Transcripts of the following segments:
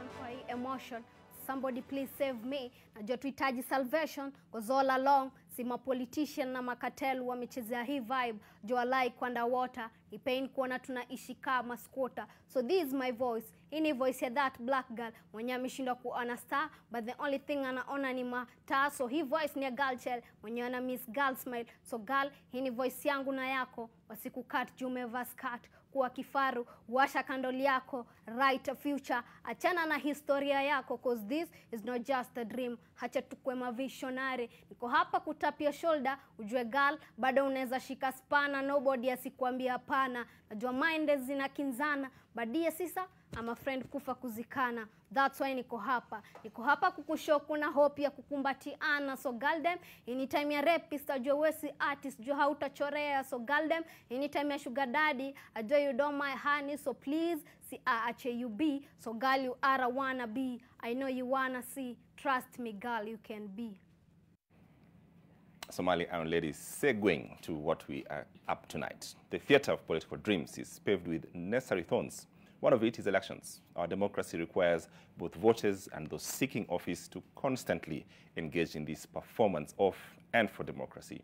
solution kwa hii emotion. Somebody please save me. Najua tuhitaji salvation cause all along si ma politician na makatel wamechezea hii vibe. Jua like underwater, ni pain kuona tunaishi kama squatter. So this is my voice. Hii ni voice ya that black girl mwenye ameshindwa kuona star, but the only thing anaona ni mataa. So hii voice ni ya girl child mwenye ana miss girl smile. So girl, hii ni voice yangu na yako. Wasikukat jumeva skirt kuwa kifaru, washa kandoli yako, write a future, achana na historia yako cause this is not just a dream. Hacha tukwe mavisionary. Niko hapa kutapia shoulder, ujue girl bado unaweza shika spana, nobody asikuambia hapana. Najua mind zinakinzana, badie sisa ama friend kufa kuzikana. That's why niko hapa. Niko hapa kukushow kuna hope ya kukumbatiana. So girl dem, anytime ya rapist ajua wewe si artist, jua hautachorea. So girl dem, anytime ya sugar daddy ajua you don't my honey. So please si aache you be. So girl you are a wanna be. I know you wanna see. Trust me girl, you can be. Somali Iron Ladies, segueing to what we are up tonight. The theater of political dreams is paved with necessary thorns. One of it is elections. Our democracy requires both voters and those seeking office to constantly engage in this performance of and for democracy.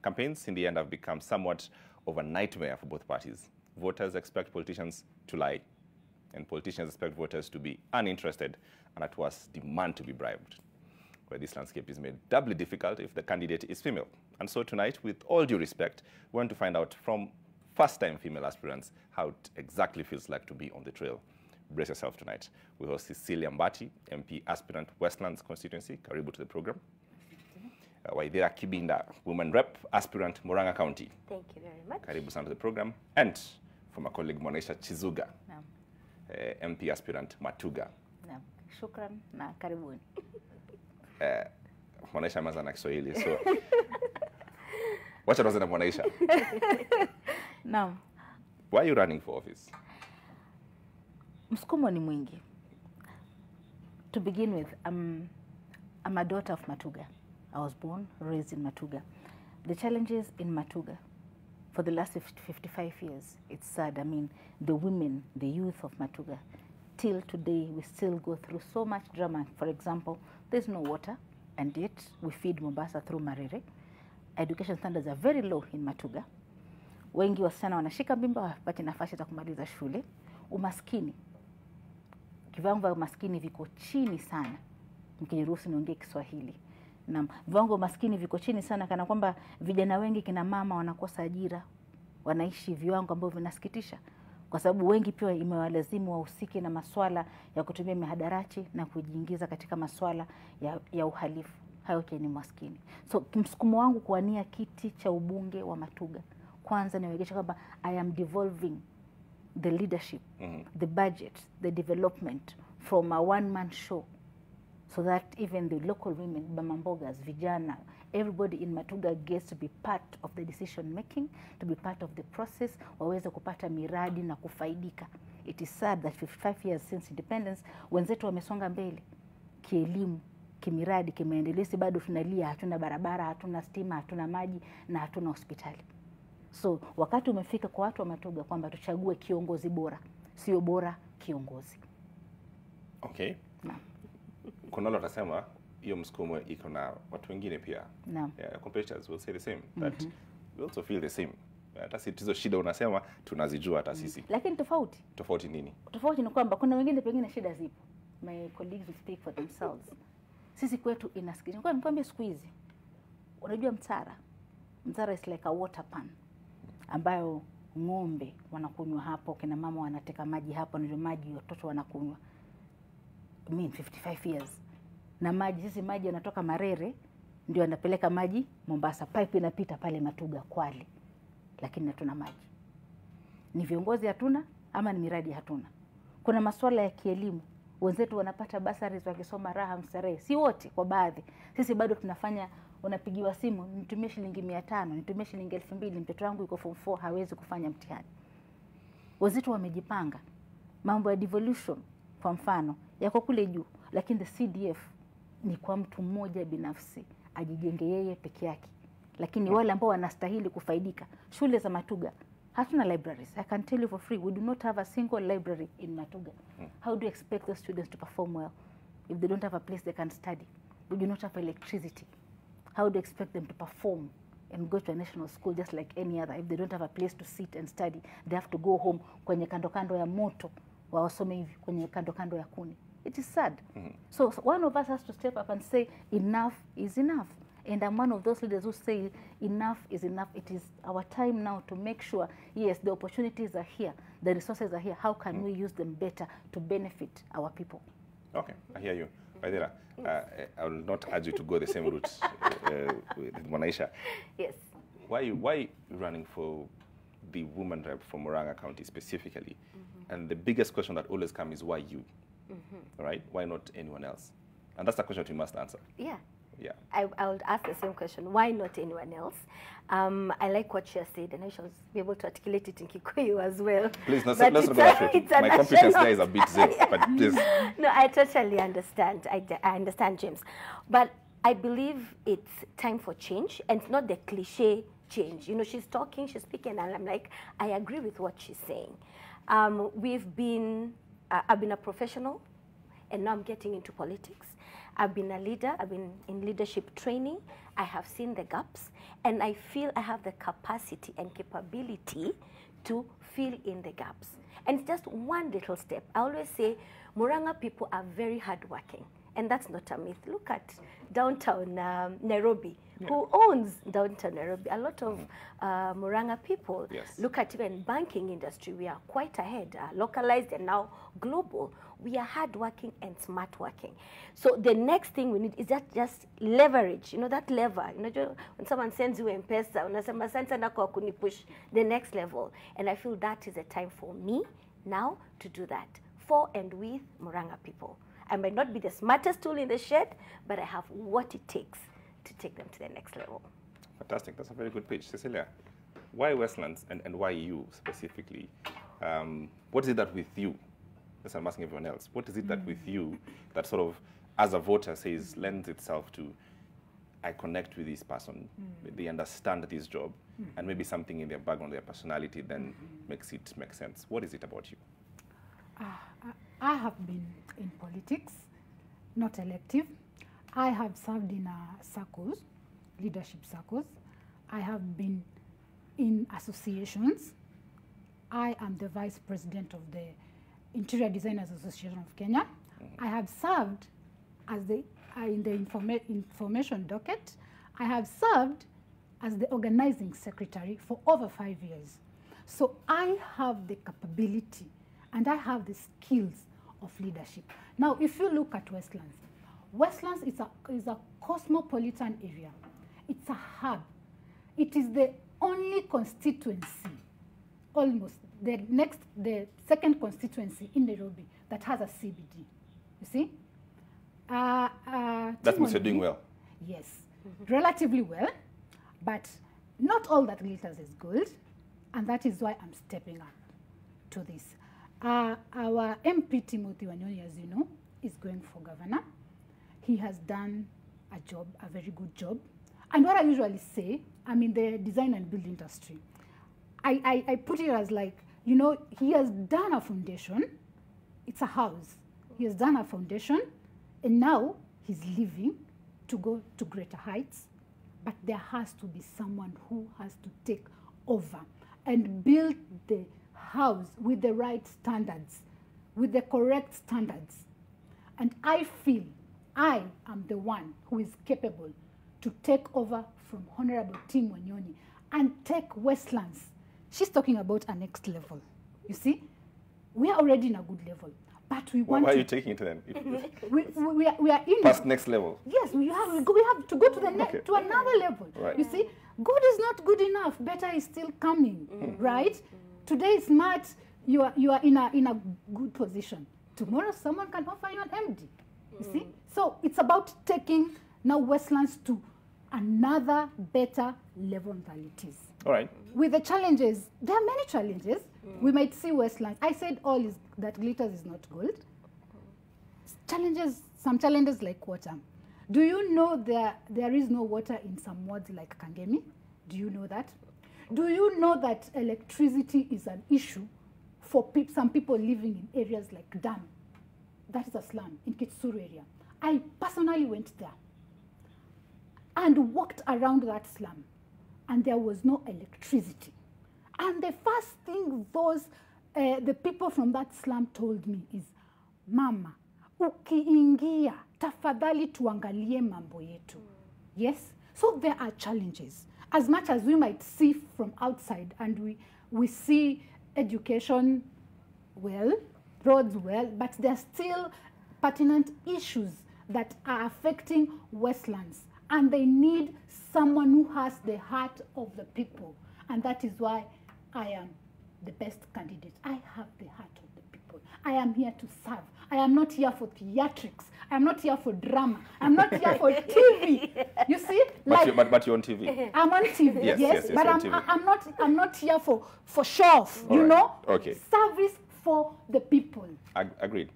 Campaigns, in the end, have become somewhat of a nightmare for both parties. Voters expect politicians to lie, and politicians expect voters to be uninterested and at worst demand to be bribed. Where this landscape is made doubly difficult if the candidate is female. And so tonight, with all due respect, we want to find out from first-time female aspirants how it exactly feels like to be on the trail. Brace yourself tonight. We host Cecilia Mbati, MP aspirant Westlands constituency. Karibu to the program. Waidera Kibinda, woman rep aspirant Murang'a County. Thank you very much. Karibu sana to the program. And from a colleague Mwanaisha Chizuga, Naam. MP aspirant Matuga. Naam. Shukran na karibuni. Mwanaisha ameanza na Kiswahili, so wacha tuanze na Mwanaisha. Naam. Why are you running for office? Msukumo ni mwingi. To begin with, I'm a daughter of Matuga. I was born, raised in Matuga. The challenges in Matuga for the last 55 years, it's sad. I mean, the women, the youth of Matuga, till today, we still go through so much drama. For example, there's no water, and yet we feed Mombasa through Marere. Education standards are very low in Matuga. Wengi wasichana wanashika mimba hawapati nafasi za kumaliza shule. Umaskini, kiwango vya umaskini viko chini sana. Mkiniruhusu niongee Kiswahili. Na viwango umaskini viko chini sana, kana kwamba vijana wengi kina mama wanakosa ajira, wanaishi viwango ambavyo vinasikitisha. Kwa sababu wengi pia imewalazimu wahusike na masuala ya kutumia mihadarati na kujiingiza katika masuala ya uhalifu. Hayo ni maskini. So msukumo wangu kuwania kiti cha ubunge wa Matuga, kwanza niwegesha kwamba I am devolving the leadership, the budget, the development from a one-man show, so that even the local women, Bamambogas, vijana, everybody in Matuga gets to be part of the decision making, to be part of the process, waweze kupata miradi na kufaidika. It is sad that 55 years since independence, wenzetu wamesonga mbele kielimu, kimiradi, kimaendelezi, bado tunalia, hatuna barabara, hatuna stima, hatuna maji na hatuna hospitali. So wakati umefika kwa watu wa Matuga kwamba tuchague kiongozi bora, sio bora kiongozi. Okay. Naam. Kuna wale watasema hiyo msukumo iko na watu wengine pia. Naam. Competitors will say the same, that we also feel the same. Hata si hizo shida unasema tunazijua hata sisi. Lakini tofauti. Tofauti nini? Tofauti ni kwamba kuna wengine pengine shida zipo. My colleagues will speak for themselves. Sisi kwetu inasikitisha. Kwa nikwambia siku hizi, unajua Mtara is like a water pan ambayo ng'ombe wanakunywa hapo, kina mama wanateka maji hapo, ndio maji watoto wanakunywa. I mean 55 years. Na maji, sisi maji yanatoka Marere ndio yanapeleka maji Mombasa, pipe inapita pale Matuga Kwale. Lakini hatuna maji. Ni viongozi hatuna ama ni miradi hatuna? Kuna masuala ya kielimu, wenzetu wanapata bursaries wakisoma raha mstarehe, si wote, kwa baadhi. Sisi bado tunafanya, unapigiwa simu, nitumie shilingi 500, nitumie shilingi 2000, mtoto wangu yuko form 4 hawezi kufanya mtihani. Wenzetu wamejipanga. Mambo ya devolution kwa mfano yako kule juu, lakini the CDF ni kwa mtu mmoja binafsi, ajijenge yeye peke yake. Lakini wale ambao wanastahili kufaidika, shule za Matuga Hatuna libraries. I can tell you for free, we do not have a single library in Matuga. How do you expect those students to perform well if they don't have a place they can study? We do not have electricity. How do you expect them to perform and go to a national school just like any other? If they don't have a place to sit and study, they have to go home kwenye kando kando ya moto, wasome hivi kwenye kando kando ya kuni. It is sad. So one of us has to step up and say enough is enough. And I'm one of those leaders who say enough is enough. It is our time now to make sure, yes, the opportunities are here, the resources are here. How can we use them better to benefit our people? Okay, I hear you. Waithera, I will not urge you to go the same route with Mwanaisha. Yes. Why you running for the woman rep from Murang'a County specifically? And the biggest question that always comes is why you? Right? Why not anyone else? And that's the question that you must answer. Yeah. Yeah. I would ask the same question. Why not anyone else? I like what she has said, and I shall be able to articulate it in Kikuyu as well. Please, let's But not it's go that it's way. a My national- competence there is a bit zero, but please. No, I totally understand. I understand, James. But I believe it's time for change, and it's not the cliche change. You know, she's talking, she's speaking, and I'm like, I agree with what she's saying. I've been a professional, and now I'm getting into politics. I've been a leader, I've been in leadership training, I have seen the gaps, and I feel I have the capacity and capability to fill in the gaps. And it's just one little step. I always say Murang'a people are very hardworking, and that's not a myth. Look at downtown Nairobi. Yeah. Who owns downtown Nairobi? A lot of Murang'a people. Yes. Look at even banking industry. We are quite ahead, localized and now global. We are hardworking and smart working. So the next thing we need is just leverage. You know, that lever. You know, when someone sends you M-Pesa, unasema sasa nako kunipush the next level. And I feel that is a time for me now to do that for and with Murang'a people. I might not be the smartest tool in the shed, but I have what it takes to take them to the next level. Fantastic. That's a very good pitch. Cecilia, why Westlands and why you specifically? What is it that with you, as I'm asking everyone else, what is it that with you that sort of, as a voter, says, lends itself to, I connect with this person, they understand this job, and maybe something in their background, their personality, then makes it make sense. What is it about you? I have been in politics, not elective. I have served in circles, leadership circles. I have been in associations. I am the vice president of the Interior Designers Association of Kenya. I have served as the in the information docket. I have served as the organizing secretary for over 5 years. So I have the capability and I have the skills of leadership. Now, if you look at Westlands, Westlands is a cosmopolitan area. It's a hub. It is the only constituency, almost the second constituency in Nairobi that has a CBD. You see? That means you're doing well. Yes, relatively well, but not all that glitters is gold, and that is why I'm stepping up to this. Our MP Timothy Wanyoni, as you know, is going for governor. He has done a job, a very good job. And what I usually say, I'm in the design and build industry. I put it as like, you know, he has done a foundation. It's a house. He has done a foundation, and now he's leaving to go to greater heights. But there has to be someone who has to take over and build the house with the right standards, with the correct standards. And I feel I am the one who is capable to take over from Honorable Tim Wanyoni and take Westlands. She's talking about a next level. You see, we are already in a good level, but we want Why are to... you taking it then? we are in... Past next level. Yes, we have to go to the Okay. to another level. Right. You see, good is not good enough. Better is still coming, right? Today, smart, you are in a good position. Tomorrow, someone can offer you an MD. You see, so it's about taking now Westlands to another better level than it is. All right. With the challenges, there are many challenges. We might see Westlands. I said all is that glitters is not gold. Challenges, some challenges like water. Do you know there is no water in some wards like Kangemi? Do you know that? Do you know that electricity is an issue for some people living in areas like Dam? That is a slum in Kitsuru area. I personally went there and walked around that slum, and there was no electricity. And the first thing the people from that slum told me is, Mama, ukiingia, tafadhali tuangalie mambo yetu. Yes? So there are challenges. As much as we might see from outside, and we see education well, roads well, but there are still pertinent issues that are affecting Westlands. And they need someone who has the heart of the people. And that is why I am the best candidate. I have the heart of the people. I am here to serve. I am not here for theatrics. I am not here for drama. I'm not here for TV. You see? But you're on TV. I'm on TV, yes, but I'm not here for show off, you know? Okay. Service for the people. Agreed.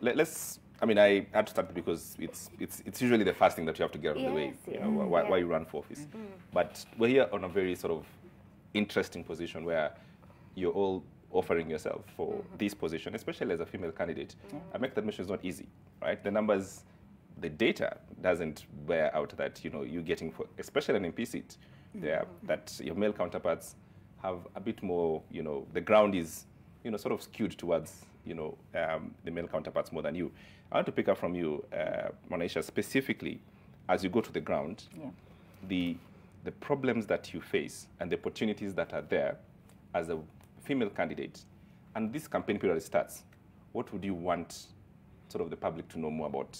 Let's. I mean, I had to start because it's usually the first thing that you have to get out of the way. You know, why you run for office. But we're here on a very sort of interesting position where you're all offering yourself for this position, especially as a female candidate. I make that admission is not easy, right? The numbers, the data doesn't bear out that, you know, you're getting, for, especially an MP seat, that your male counterparts have a bit more, you know, the ground is, you know, sort of skewed towards, you know, the male counterparts more than you. I want to pick up from you, Monisha, specifically, as you go to the ground, the problems that you face and the opportunities that are there as a female candidate, and this campaign period starts, what would you want sort of the public to know more about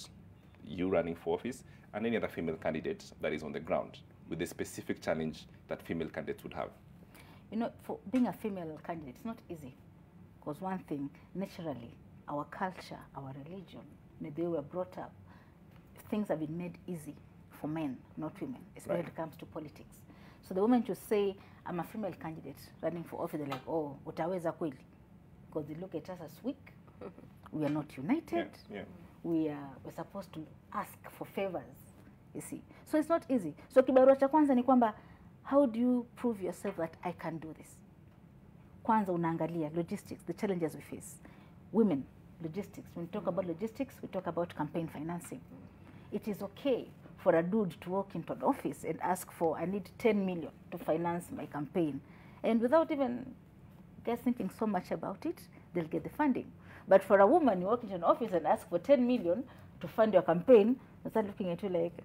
you running for office and any other female candidate that is on the ground with the specific challenge that female candidates would have? You know, for being a female candidate, it's not easy. Because one thing, naturally, our culture, our religion, the way we're brought up, things have been made easy for men, not women, especially when it comes to politics. So the moment you say, I'm a female candidate running for office, they're like, oh, utaweza kweli? Because they look at us as weak. We are not united. We're supposed to ask for favors, you see. So it's not easy. So kibarua cha kwanza ni kwamba, how do you prove yourself that I can do this? Kwanza unaangalia logistics, the challenges we face. Women, logistics. When we talk about logistics, we talk about campaign financing. It is okay for a dude to walk into an office and ask for, I need 10 million to finance my campaign. And without even guys thinking so much about it, they'll get the funding. But for a woman, you walk into an office and ask for 10 million to fund your campaign, they start looking at you like,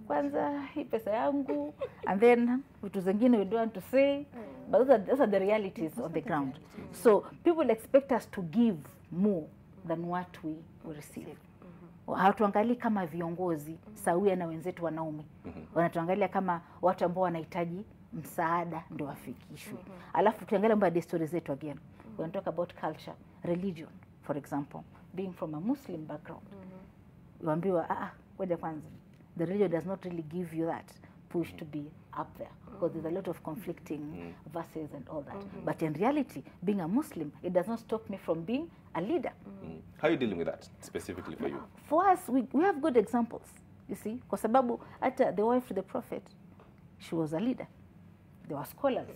kwanza, hii pesa yangu, and then vitu zingine we don't want to say. But those are the realities on the ground. So people expect us to give more than what we receive. Hatuangalii kama viongozi sawia na wenzetu wanaume. Wanatuangalia kama watu ambao wanahitaji msaada ndio wafikishwe. Alafu tukiangalia mambo ya desturi zetu again. When we talk about culture, religion, for example, being from a Muslim background. Uambiwa, ngoja kwanza. The religion does not really give you that push to be up there because there's a lot of conflicting verses and all that. But in reality, being a Muslim, it does not stop me from being a leader. How are you dealing with that specifically for you? For us, we have good examples, you see. Kwa sababu hata the wife of the prophet, she was a leader. There were scholars.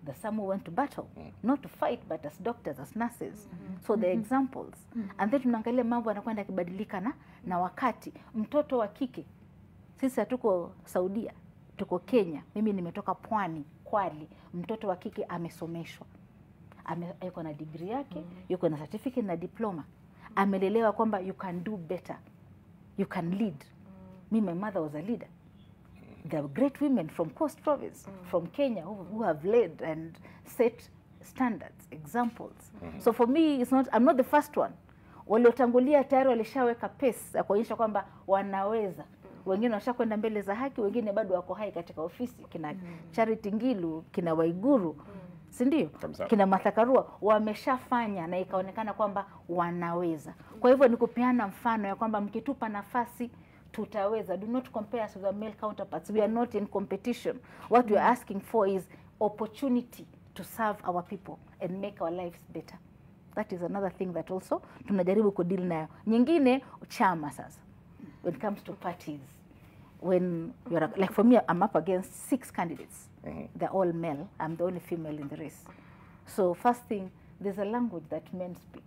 The some who went to battle, not to fight, but as doctors, as nurses. So the examples. And then tunaangalia mambo yanakwenda kibadilika na wakati. Mtoto wa kike, sisi hatuko Saudia, tuko Kenya. Mimi nimetoka Pwani, Kwali. Mtoto wa kike amesomeshwa. Yuko na degree yake, yuko na certificate na diploma. Amelelewa kwamba you can do better. You can lead. Me, my mother was a leader. There are great women from Coast Province, from Kenya, who have led and set standards, examples. So for me, it's not, I'm not the first one. Waliotangulia tayari walishaweka pace ya kuonyesha kwamba wanaweza. Wengine washakwenda mbele za haki, wengine bado wako hai katika ofisi. Kina Charity Ngilu, kina Waiguru, si ndio? Kina Martha Karua, wameshafanya na ikaonekana kwamba wanaweza. Kwa hivyo ni kupeana mfano ya kwamba mkitupa nafasi tutaweza. Do not compare us with our male counterparts. We are not in competition. What we are asking for is opportunity to serve our people and make our lives better. That is another thing that also tunajaribu kudeal nayo. Nyingine, chama sasa. When it comes to parties, when you're like for me, I'm up against 6 candidates They're all male. I'm the only female in the race. So first thing, there's a language that men speak.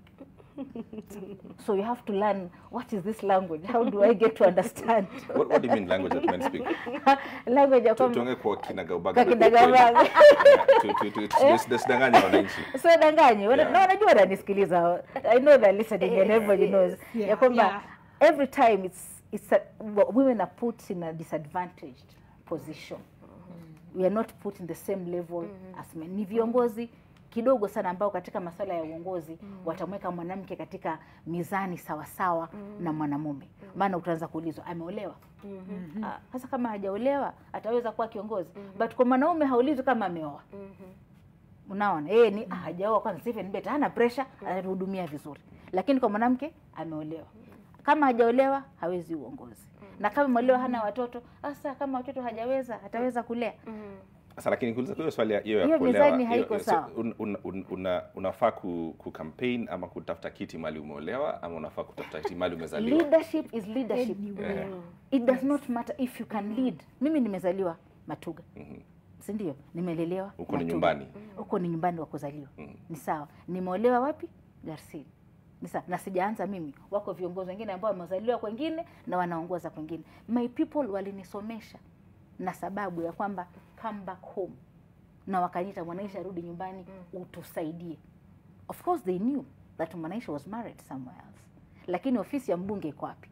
So you have to learn, what is this language? How do I get to understand? What do you mean language that men speak? Language ya kwamba Tuongee kwa kinagaubaga. kwa kinagaubaga. Tusidanganye wananchi. So danganye. No, wanajua wananisikiliza. I know they're listening and everybody knows. Ya kwamba every time women are put in a disadvantaged position. We are not put in the same level as men. Ni viongozi kidogo sana ambao katika masuala ya uongozi watamweka mwanamke katika mizani sawa sawa na mwanamume. Maana utaanza kuulizwa ameolewa. Sasa kama hajaolewa ataweza kuwa kiongozi. But kwa mwanaume haulizwi kama ameoa. Unaona? Ni hajaoa kwanza sasa ni better, hana pressure, atahudumia vizuri. Lakini kwa mwanamke ameolewa. Kama hajaolewa hawezi uongozi. Na kama ameolewa hana watoto, sasa kama watoto hajaweza ataweza kulea. Sasa lakini kuuliza kwa swali hiyo ya kuolewa, mizani haiko sawa. Unafaa ku campaign ama kutafuta kiti mali umeolewa ama unafaa kutafuta kiti mali umezaliwa? Leadership is leadership. It does not matter if you can lead. Mimi nimezaliwa Matuga. Si ndio? Nimelelewa uko ni nyumbani. Uko ni nyumbani wa kuzaliwa. Ni sawa. Nimeolewa wapi? Garcia. Ni sawa. Na sijaanza mimi. Wako viongozi wengine ambao wamezaliwa kwingine na wanaongoza kwingine. My people walinisomesha na sababu ya kwamba come back home. Na wakaniita Mwanaisha rudi nyumbani utusaidie. Of course they knew that Mwanaisha was married somewhere else. Lakini ofisi ya mbunge iko wapi?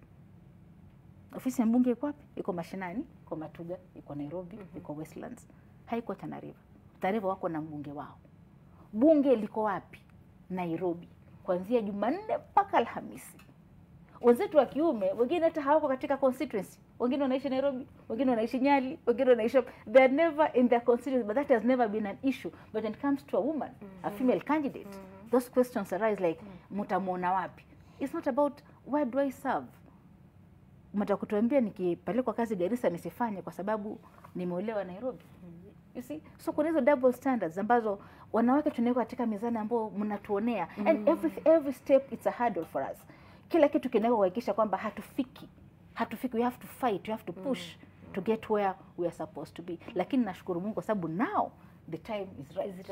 Ofisi ya mbunge iko wapi? Iko mashinani, iko Matuga, iko Nairobi, iko Westlands. Haiko Tana River. Tana River wako na mbunge wao. Bunge liko wapi? Nairobi. Kuanzia Jumanne mpaka Alhamisi. Wenzetu wa kiume wengine hata hawako katika constituency. Wengine wanaishi Nairobi, wengine wanaishi Nyali, wengine wanaishi, they are never in their constituency, but that has never been an issue. But when it comes to a woman, a female candidate, those questions arise like mtamuona wapi? It's not about where do I serve. Mtakutuambia nikipelekwa kazi Garissa nisifanye kwa sababu nimeolewa Nairobi. You see? So kuna hizo double standards ambazo wanawake tunaweka katika mizani ambao mnatuonea. And every step it's a hurdle for us. Kila kitu kinaweka kuhakikisha kwamba hatufiki. We have to fight, we have to push to get where we are supposed to be. Lakini nashukuru Mungu kwa sababu now the time is right.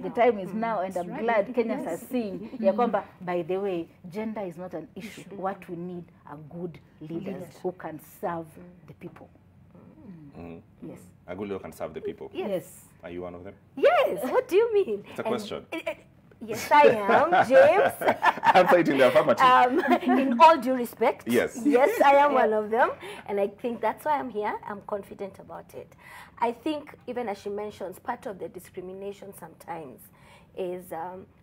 The time is now and I'm glad Kenyans are seeing ya kwamba by the way gender is not an issue. What we need are good leaders who can serve the people. Yes. A good leader can serve the people. Yes. Are you one of them? Yes. What do you mean? It's a question. Yes, I am, James. Answer it in the affirmative. In all due respect, yes, I am one of them, and I think that's why I'm here. I'm confident about it. I think, even as she mentions, part of the discrimination sometimes is,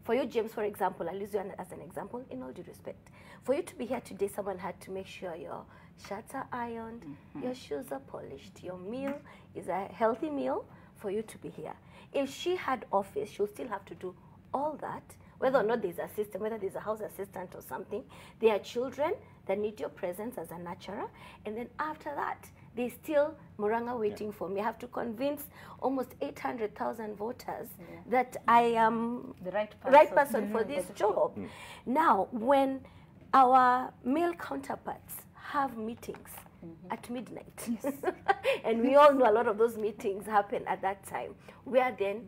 for you, James, for example, I'll use you as an example, in all due respect. For you to be here today, someone had to make sure your shirts are ironed, your shoes are polished, your meal is a healthy meal for you to be here. If she had office, she'll still have to do all that, whether or not there's a system, whether there's a house assistant or something. There are children that need your presence as a nurturer, and then after that, there's still Muranga waiting for me. I have to convince almost 800,000 voters that I am the right person for this job. Now, when our male counterparts have meetings at midnight, and we all know a lot of those meetings happen at that time, where then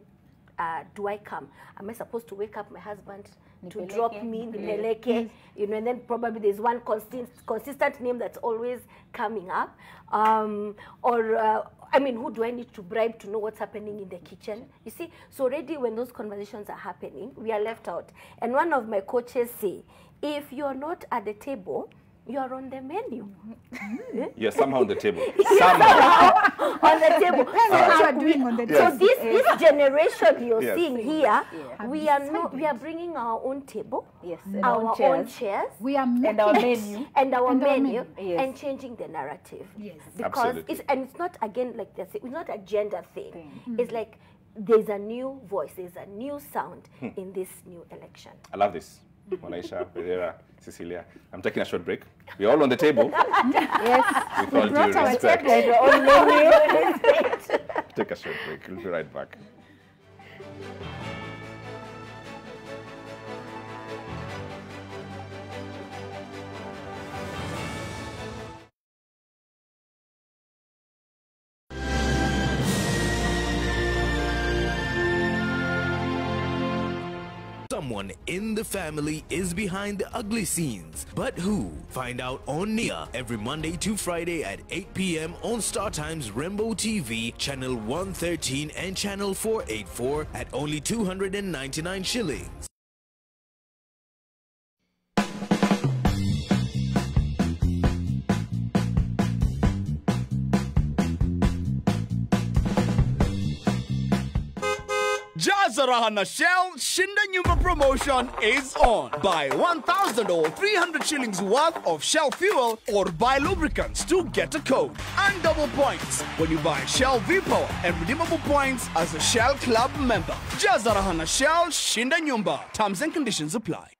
do I come? Am I supposed to wake up my husband to drop me in Nipeleke? You know, and then probably there's one consistent name that's always coming up. I mean, who do I need to bribe to know what's happening in the kitchen? You see, so already when those conversations are happening, we are left out. And one of my coaches say, if you're not at the table, you are on the menu. You're somehow on the table. Somehow. On the table. What you are doing on the table. So this generation you're seeing here, we are bringing our own table, our own chairs, we are and our menu, and menu, and changing the narrative. Yes. Because it's not, again, like this, it's not a gender thing. It's like there's a new voice, there's a new sound in this new election. I love this. Mwanaisha, Pereira, Cecilia. I'm taking a short break. We're all on the table. Yes. With all due respect. Take a short break. We'll be right back. someone in the family is behind the ugly scenes. But who? Find out on Nia every Monday to Friday at 8 p.m. on StarTimes Rainbow TV, channel 113 and channel 484 at only 299 shillings. Jazaraha Shell Shinda Nyumba promotion is on. Buy 1,000 or 300 shillings worth of Shell fuel or buy lubricants to get a code and double points when you buy Shell V-Power and redeemable points as a Shell Club member. Jazaraha Shell Shinda Nyumba. Terms and conditions apply.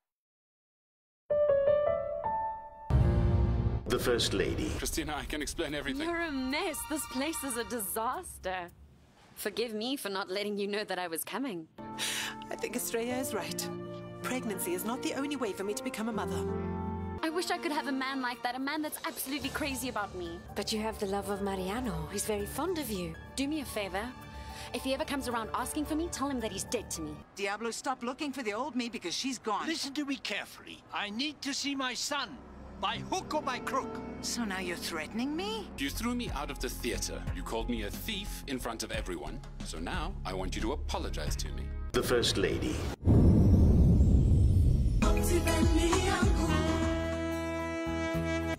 The First Lady. Christina, I can explain everything. You're a mess. This place is a disaster. Forgive me for not letting you know that I was coming. I think Estrella is right. Pregnancy is not the only way for me to become a mother. I wish I could have a man like that, a man that's absolutely crazy about me. But you have the love of Mariano. He's very fond of you. Do me a favor. If he ever comes around asking for me, tell him that he's dead to me. Diablo, stop looking for the old me because she's gone. Listen to me carefully. I need to see my son. By hook or by crook. So now you're threatening me? You threw me out of the theater. You called me a thief in front of everyone. So now I want you to apologize to me. The First Lady.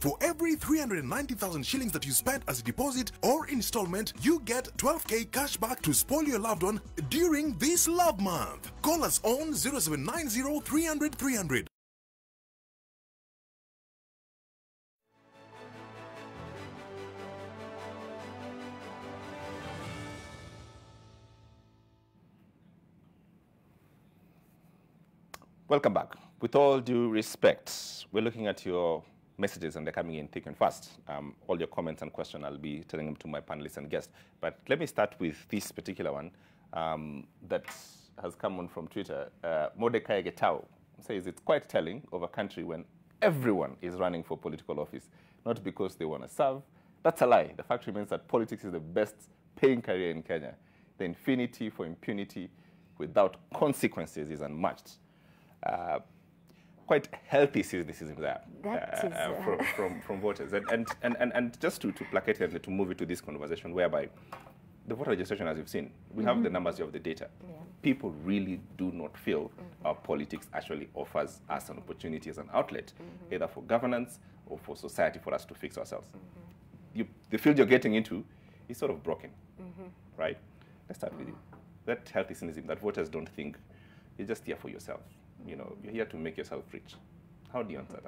For every 390,000 shillings that you spend as a deposit or installment, you get 12k cashback to spoil your loved one during this love month. Call us on 0790 300 300. Welcome back. With all due respect, we're looking at your messages and they're coming in thick and fast. All your comments and questions, I'll be telling them to my panelists and guests. But let me start with this particular one that has come on from Twitter. Mordecai Getao says it's quite telling of a country when everyone is running for political office, not because they want to serve. That's a lie. The fact remains that politics is the best paying career in Kenya. The infinity for impunity without consequences is unmatched. Quite healthy cynicism there from voters. And just to placate it and to move it to this conversation whereby the voter registration, as you've seen, we have the numbers, you have the data. Yeah. People really do not feel our politics actually offers us an opportunity as an outlet, either for governance or for society for us to fix ourselves. The field you're getting into is sort of broken, right? Let's start with you. That healthy cynicism that voters don't think you're just here for yourself. You know, you're here to make yourself rich. How do you answer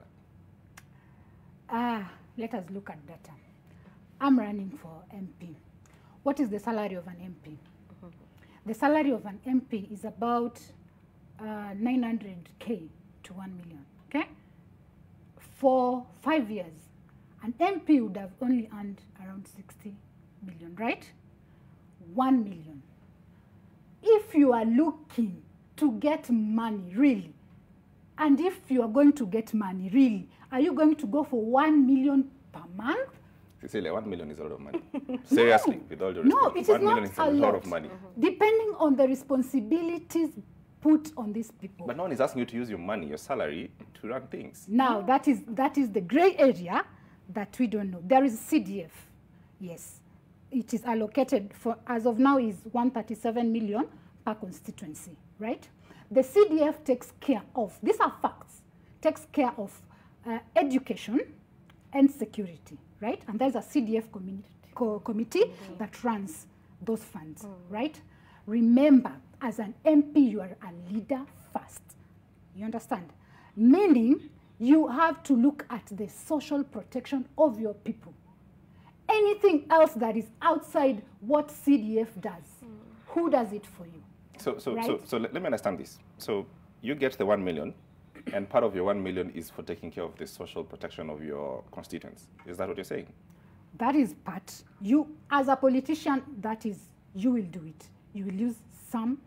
that? Let us look at data. I'm running for MP. What is the salary of an MP? The salary of an MP is about 900K to 1 million, okay? For 5 years, an MP would have only earned around 60 million, right? 1 million. If you are looking to get money, really, and if you are going to get money, really, are you going to go for 1 million per month? Cecilia, 1 million is a lot of money. Seriously, with all due respect. No, it is 1 not million is a lot of money. Depending on the responsibilities put on these people. But no one is asking you to use your money, your salary, to run things. Now, that is the gray area that we don't know. There is CDF, yes. It is allocated for, as of now, is 137 million per constituency, right? The CDF takes care of, these are facts, takes care of education and security, right? And there's a CDF committee that runs those funds, right? Remember, as an MP, you are a leader first. You understand? Meaning, you have to look at the social protection of your people. Anything else that is outside what CDF does, who does it for you? So let me understand this. So you get the 1 million, and part of your 1 million is for taking care of the social protection of your constituents. Is that what you're saying? That is part. You, as a politician, that is, you will do it. You will use some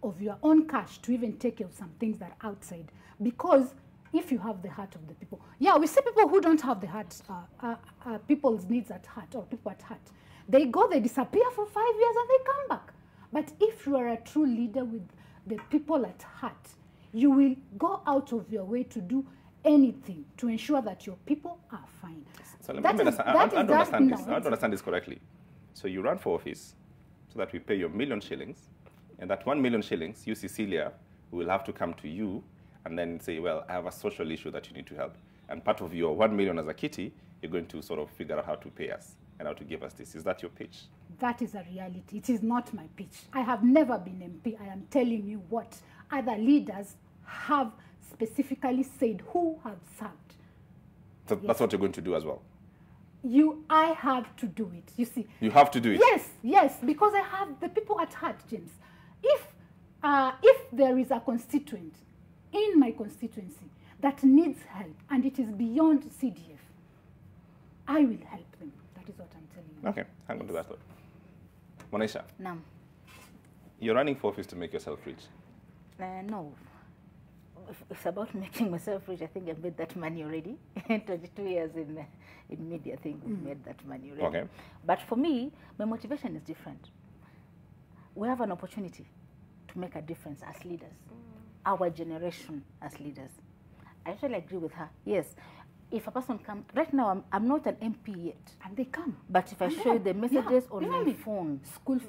of your own cash to even take care of some things that are outside. Because if you have the heart of the people. Yeah, we see people who don't have the heart, people's needs at heart, or people at heart. They go, they disappear for 5 years, and they come back. But if you are a true leader with the people at heart, you will go out of your way to do anything to ensure that your people are fine. So let me understand. I don't understand this. I don't understand this correctly. So you run for office so that we pay you £1,000,000 shillings, and that £1,000,000 shillings, you, Cecilia, will have to come to you and then say, well, I have a social issue that you need to help. And part of your 1 million as a kitty, you're going to sort of figure out how to pay us and how to give us this. Is that your pitch? That is a reality. It is not my pitch. I have never been MP. I am telling you what other leaders have specifically said who have served. So yes. That's what you're going to do as well? I have to do it, you see. You have to do it? Yes, because I have the people at heart, James. If there is a constituent in my constituency that needs help and it is beyond CDF, I will help them. That is what I'm telling you. Okay, hang on to that thought. Monisha. No. You're running for office to make yourself rich? No. If it's about making myself rich, I think I've made that money already. 22 years in media, I think we've made that money already. Okay. But for me, my motivation is different. We have an opportunity to make a difference as leaders, our generation as leaders. I totally agree with her. Yes, if a person comes, right now I'm not an MP yet. And they come. But if I show you the messages on my phone, school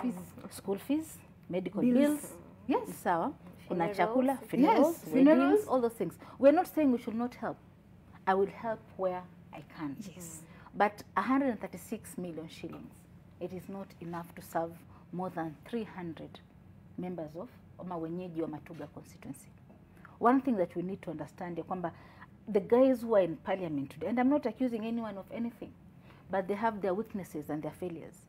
fees, medical bills, yes, sawa, kuna chakula, funerals, weddings, all those things. We're not saying we should not help. I will help where I can. Yes. But 136 million shillings, it is not enough to serve more than 300 members of wenyeji wa Matuga constituency. One thing that we need to understand is that the guys who are in parliament today, and I'm not accusing anyone of anything, but they have their weaknesses and their failures.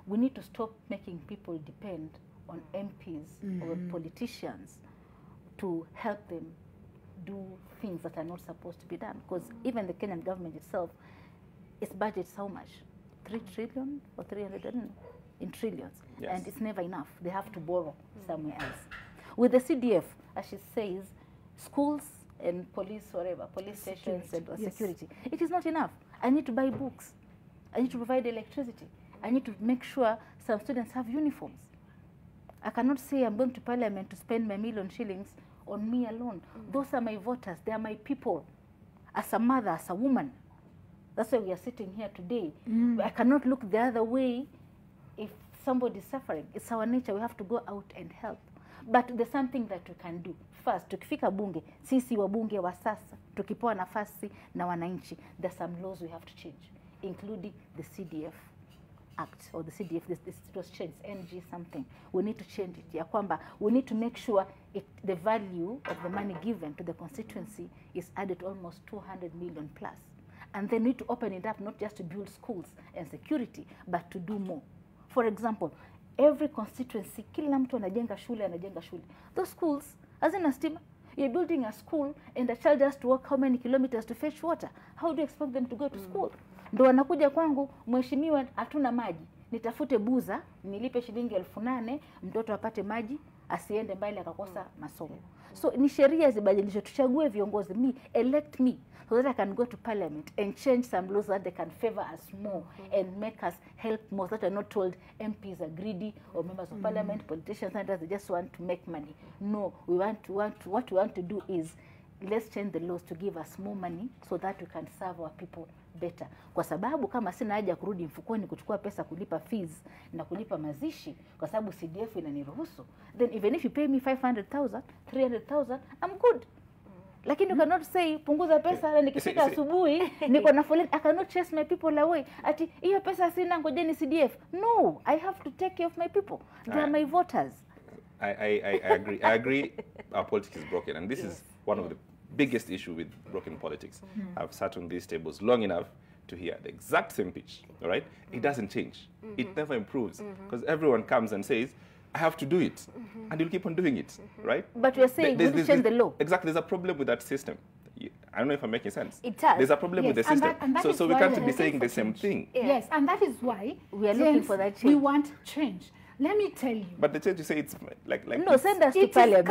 We need to stop making people depend on MPs or politicians to help them do things that are not supposed to be done. Because even the Kenyan government itself, its budget is how much? 3 trillion or 300, I don't know, in trillions. Yes. And it's never enough. They have to borrow somewhere else. With the CDF, as she says, schools and police, whatever, police stations and security, it is not enough. I need to buy books. I need to provide electricity. I need to make sure some students have uniforms. I cannot say I'm going to parliament to spend my £1,000,000 shillings on me alone. Those are my voters. They are my people. As a mother, as a woman. That's why we are sitting here today. I cannot look the other way if somebody is suffering. It's our nature. We have to go out and help. But there's something that we can do. First, tukifika bunge, sisi wabunge wa sasa, tukipewa nafasi na wananchi, there's some laws we have to change, including the CDF Act, or the CDF, this was changed, NG something. We need to change it. Ya kwamba, we need to make sure the value of the money given to the constituency is added to almost 200 million plus. And they need to open it up not just to build schools and security, but to do more. For example, every constituency, kila mtu anajenga shule. Those schools, hazina stima. You're building a school and a child has to walk how many kilometers to fetch water? How do you expect them to go to school? Ndo wanakuja kwangu, mheshimiwa, hatuna maji. Nitafute buza, nilipe shilingi 8,000, mtoto apate maji, asiende mbali akakosa masomo. So ni sheria zibadilishwe, tuchague viongozi, elect me, so that I can go to parliament and change some laws that they can favor us more and make us help more, so that we're not told MPs are greedy or members of parliament, politicians, and they just want to make money. No, what we want to do is, let's change the laws to give us more money so that we can serve our people better. Kwa sababu kama sina haja kurudi mfukoni kuchukua pesa kulipa fees na kulipa mazishi, kwa sababu CDF inaniruhusu, then even if you pay me 500,000, 300,000, I'm good. Lakini you cannot say punguza pesa na nikifika asubuhi niko na foleni. I cannot chase my people away. Ati hiyo pesa sina, ngojeni CDF. No, I have to take care of my people. They are my voters. I agree. I agree our politics is broken, and this is one of the biggest issue with broken politics. I've sat on these tables long enough to hear the exact same pitch, all right? It doesn't change. It never improves, because everyone comes and says, I have to do it, and you'll keep on doing it, right? But we're saying we should change the law. Exactly, there's a problem with that system. I don't know if I'm making sense. It does. There's a problem with the system. So we can't be saying the same thing. Yes, and that is why we are looking for that change. We want change. Let me tell you. But the change, you say it's like no, send us to parliament.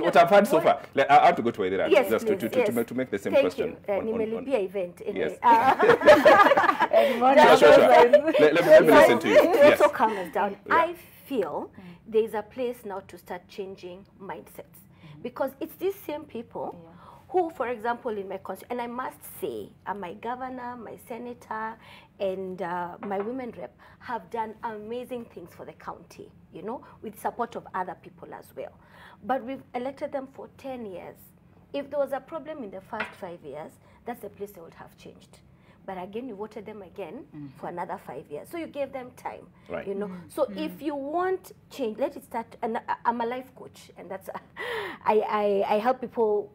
What I've heard so far, like, I have to go to Waidera just to make the same question. Nimelipia event. Yes. Let me listen to you. Let's all calm us down. I feel there is a place now to start changing mindsets. Because it's these same people who, for example, in my constituency, and I must say, my governor, my senator, and my women rep have done amazing things for the county, you know, with support of other people as well. But we've elected them for 10 years. If there was a problem in the first 5 years, that's the place they would have changed. But again, you voted them again for another 5 years. So you gave them time, you know. So if you want change, let it start. And I'm a life coach, and that's, I help people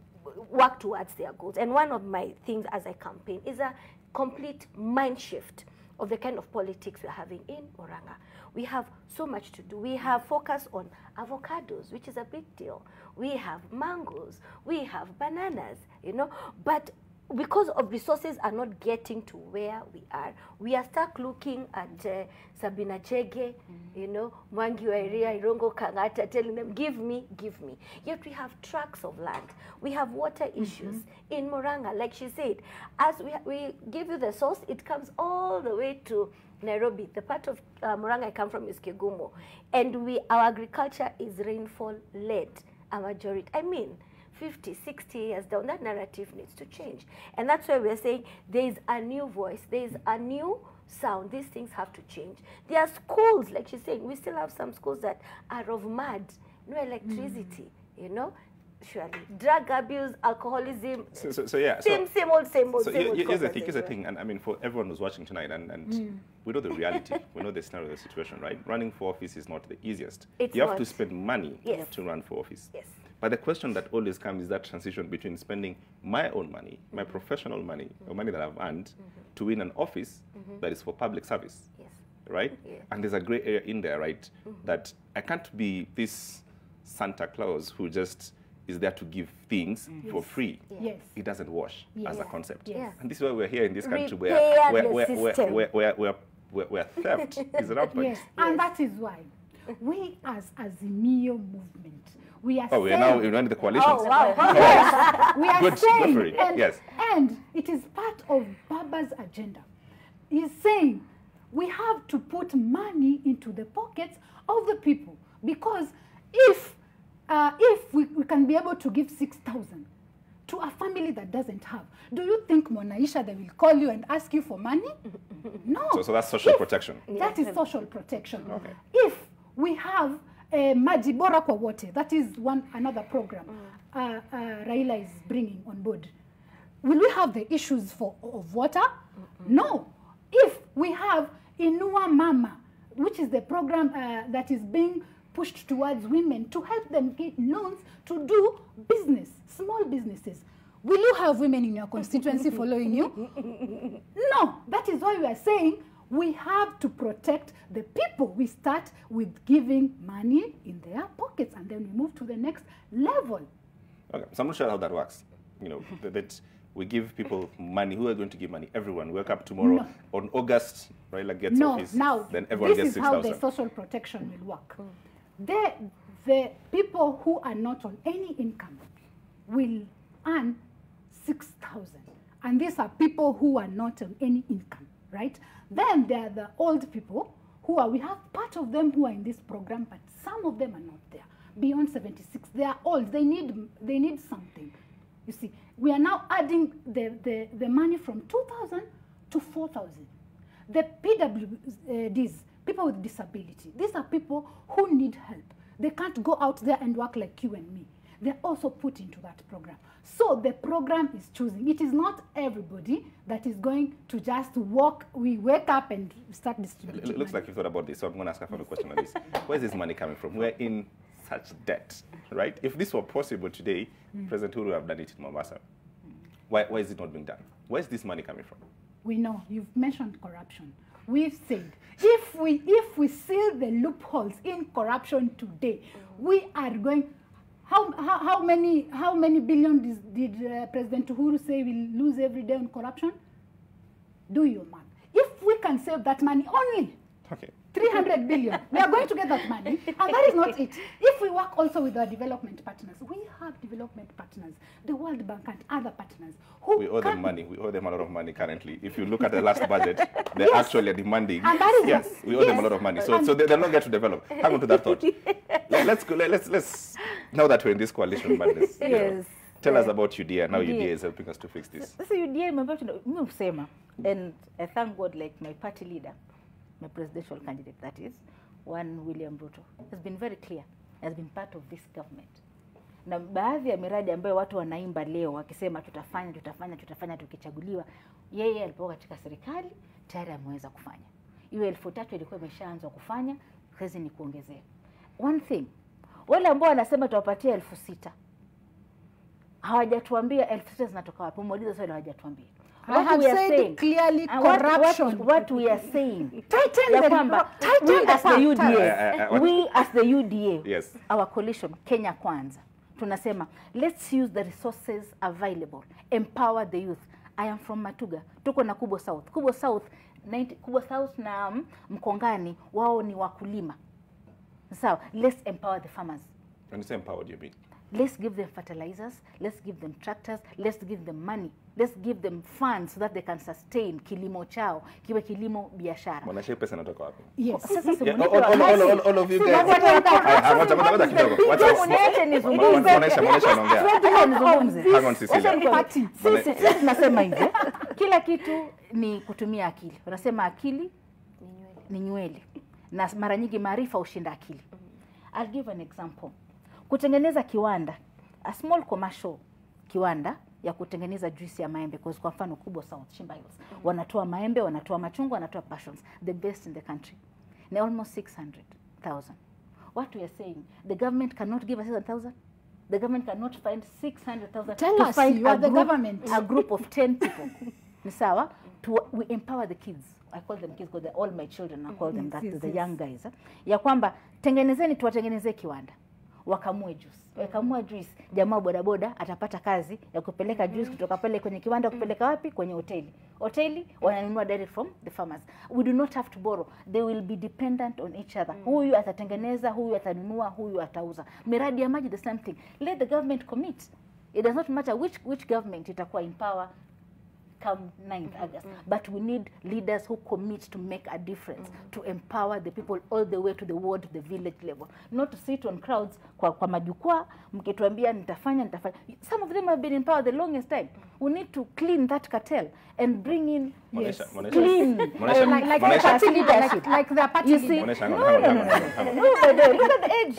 work towards their goals. And one of my things as I campaign is a complete mind shift of the kind of politics we're having in Murang'a. We have so much to do. We have focus on avocados, which is a big deal. We have mangoes. We have bananas, you know. But because of resources are not getting to where we are stuck looking at Sabina Chege, you know, Mwangi Wairia, Irongo Kangata, telling them, give me, give me. Yet we have tracts of land. We have water issues in Murang'a. Like she said, as we give you the source, it comes all the way to Nairobi. The part of Murang'a I come from is Kigumo. And our agriculture is rainfall-led, a majority. I mean, 50, 60 years down, that narrative needs to change. And that's why we're saying there is a new voice, there is a new sound. These things have to change. There are schools, like she's saying, we still have some schools that are of mud, no electricity, you know, surely. Drug abuse, alcoholism, same old. Here's the thing, and I mean, for everyone who's watching tonight, and we know the reality, we know the scenario of the situation, right? Running for office is not the easiest. You have to spend money to run for office. Yes. But the question that always comes is that transition between spending my own money, my professional money, or money that I've earned, to win an office that is for public service, right? Yeah. And there's a gray area in there, right? That I can't be this Santa Claus who just is there to give things for free. Yes. It doesn't wash as a concept. Yes. And this is why we're here in this country where theft is rampant. Yes, and that is why we as Azimio movement, we are we are now in the coalition. Oh, wow. Yes. We are saying, and it is part of Baba's agenda. He's saying we have to put money into the pockets of the people, because if we can be able to give 6,000 to a family that doesn't have, do you think Monaisha, they will call you and ask you for money? No. So that's social protection. That is social protection. Okay. If we have Maji Bora kwa Wote, that is another program Raila is bringing on board. Will we have the issues of water? No. If we have Inua Mama, which is the program that is being pushed towards women to help them get loans to do business, small businesses, will you have women in your constituency following you? No. That is why we are saying we have to protect the people. We start with giving money in their pockets, and then we move to the next level. Okay, so I'm not sure how that works. You know, that we give people money. Who are going to give money? Everyone. Wake up tomorrow on August, Raila gets office. Now, then everyone gets 6,000. This is how the social protection will work. The people who are not on any income will earn 6,000. And these are people who are not on any income, right? Then there are the old people we have part of them who are in this program, but some of them are not there. Beyond 76, they are old. They need something. You see, we are now adding the money from 2,000 to 4,000. The PWDs, people with disability, these are people who need help. They can't go out there and work like you and me. They're also put into that program. So the program is choosing. It is not everybody that is going to just walk. We wake up and start distributing. It looks like you've thought about this, so I'm going to ask a follow-up question on this. Where is this money coming from? We're in such debt, right? If this were possible today, President Uhuru would have done it in Mombasa. Why is it not being done? Where is this money coming from? We know. You've mentioned corruption. We've said, if we seal the loopholes in corruption today, we are going... How many billion did President Uhuru say we'll lose every day on corruption? Do your math. If we can save that money only, 300 billion, we are going to get that money, and that is not it. If we work also with our development partners, we have development partners, the World Bank and other partners. We owe them money. We owe them a lot of money currently. If you look at the last budget, they're actually demanding. And that is we owe them a lot of money. So they'll not get to develop. Hang on to that thought. Let's now that we're in this coalition madness, you know, Yes. tell us about UDA. Now UDA UDA is helping us to fix this. Sasa UDA mimi husema, and I thank God, like my party leader, my presidential candidate that is, one William Ruto, has been very clear, has been part of this government. Na baadhi ya miradi ambayo watu wanaimba leo wakisema tutafanya tukichaguliwa, yeye alipokuwa katika serikali tayari ameweza kufanya. Hiyo 3,000 ilikuwa imeshaanza kufanya, kazi ni kuongezea. One thing, wale ambao wanasema tuwapatie 6,000 hawajatuambia 6,000 zinatoka wapi. Muulize swali, hawajatuambia. What we are saying clearly, corruption. What we are saying, Tighten ya kwamba we as the UDA, yes, our coalition Kenya Kwanza, tunasema let's use the resources available, empower the youth. I am from Matuga, tuko na Kubwa South. Kubwa South na Mkongani wao ni wakulima. So let's empower the farmers. When you say empowered, you mean? Let's give them fertilizers, let's give them tractors, let's give them money, let's give them funds so that they can sustain kilimo chao, kiwe kilimo biashara. Mwanashe pesa natoka wapi? Yes. All of you guys. Wacha kidogo. Mwanesha anaongea. Hang on Cecilia. Sisi tunasema hivi. Kila kitu ni kutumia akili. Unasema akili ni nywele. Na mara nyingi maarifa ushinda akili. I'll give an example. Kutengeneza kiwanda, a small commercial kiwanda ya kutengeneza juice ya maembe, kwa mfano Kubwa South, Shimba Hills, wanatoa maembe, wanatoa machungwa, wanatoa passions, the best in the country. Ni almost 600,000. What we are saying, the government cannot give us 600,000. The government cannot find 600,000 to find a group of 10 people. Ni sawa? We empower the kids. I call them kids because they're all my children. I call them that, the young guys. Ya kwamba tengenezeni, tuwatengenezee kiwanda. Wakamue juice. Wakamua juice, jamaa bodaboda atapata kazi ya kupeleka juice kutoka pale kwenye kiwanda kupeleka wapi? Kwenye hoteli. Hoteli wananunua direct from the farmers. We do not have to borrow. They will be dependent on each other. Huyu atatengeneza, huyu atanunua, huyu atauza. Miradi ya maji the same thing. Let the government commit. It does not matter which government itakuwa in power come 9th August. But we need leaders who commit to make a difference, to empower the people all the way to the ward, to the village level. Not to sit on crowds kwa majukwaa mkituambia nitafanya. Some of them have been in power the longest time. We need to clean that cartel and bring in clean like the party leadership. Like the party leader. No, look at the age.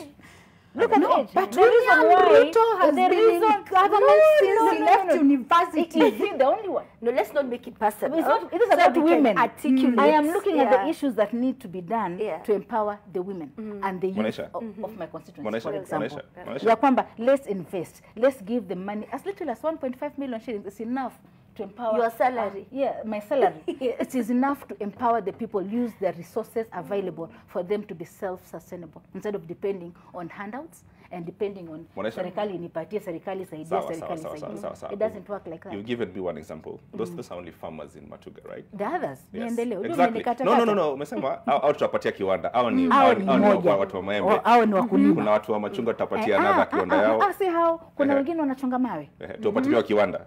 Look at age. But Ruto has been in government since he left university. Is he the only one? No, let's not make it personal. It is about women. I am looking at the issues that need to be done to empower the women and the youth of my constituency, for example. Ya kwamba, let's invest. Let's give them money. As little as 1.5 million shillings is enough to empower your salary. My salary. It is enough to empower the people, use the resources available for them to be self-sustainable instead of depending on handouts and depending on serikali nipatie, serikali saidia, serikali saidia. It doesn't work like that. You've given me one example. Those are only farmers in Matuga, right? The others. Yes. Exactly. No. Umesema au tutapatia kiwanda. Au ni watu wa maembe. Au ni wakulima. Kuna watu wa machungwa tutapatia nada kiwanda yao. Si hao. Kuna wengine wanachonga mawe. Tupatie kiwanda.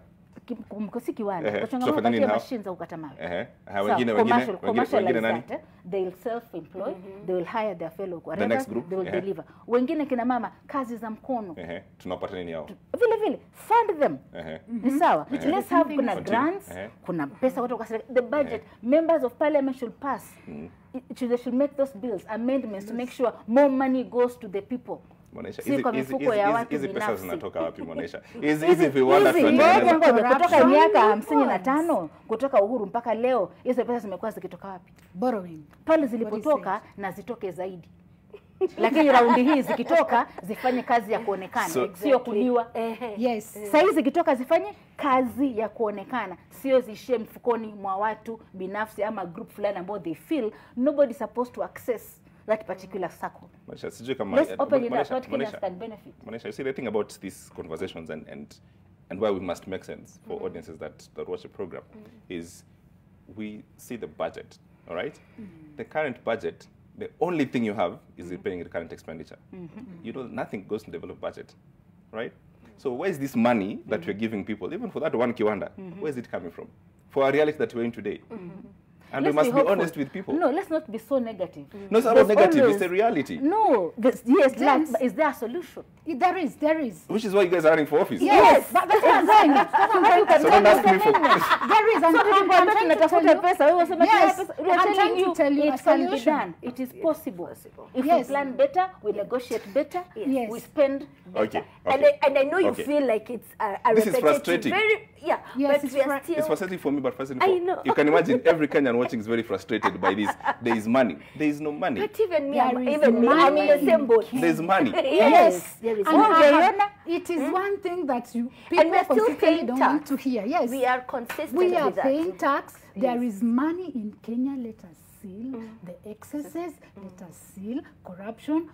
Mkosi kiwanda. Kuchonga machine za ukata mawe. Wengine nani? They will self-employ. They will hire their fellow the next group. They will deliver. Wengine kina mama kazi za mkono. Tunapata nini yao? Vile fund them. Ni sawa. Let's have kuna grants, kuna pesa kutoka serikali. The budget, members of parliament should pass. They should make those bills, amendments to make sure more money goes to the people. Mwanesha, hizi pesa zinatoka wapi Mwanesha? Hizi viwanda kutoka miaka 55 kutoka uhuru mpaka leo, hizo pesa zimekuwa zikitoka wapi? Borrowing. Pale zilipotoka na zitoke zaidi. Lakini raundi hii zikitoka zifanye kazi ya kuonekana, sio kuliwa. Yes. Sasa hizi zikitoka zifanye kazi ya kuonekana, sio zishie mfukoni mwa watu binafsi ama group fulani ambao they feel nobody supposed to access that particular circle. Let's open it up, what Kenyans can benefit. Manisha, you see, the thing about these conversations and why we must make sense for audiences that watch the program is we see the budget, all right? The current budget, the only thing you have is repaying the current expenditure. You know, nothing goes to develop budget, right? So where is this money that we're giving people, even for that one kiwanda, where is it coming from? For a reality that we're in today. And we must be honest with people. No, let's not be so negative. No, it's not negative, it's a reality. No, yes, but is there a solution? There is. Which is why you guys are running for office. Yes, that's what I'm saying. So don't ask me for... There is, and I'm trying to tell you it can be done. It is possible. If we plan better, we negotiate better, we spend better. And I know you feel like it's a this is frustrating. But we are still... It's frustrating for me, but frustrating for... You can imagine every Kenyan watching is very frustrated by this. There is money. There is no money. But even me, I'm in the same boat. There's money. Yes. It is one thing that people consistently don't want to hear. Yes. We are consistent We are with that. paying tax. There is money in Kenya. Let us seal the excesses. Let us seal corruption.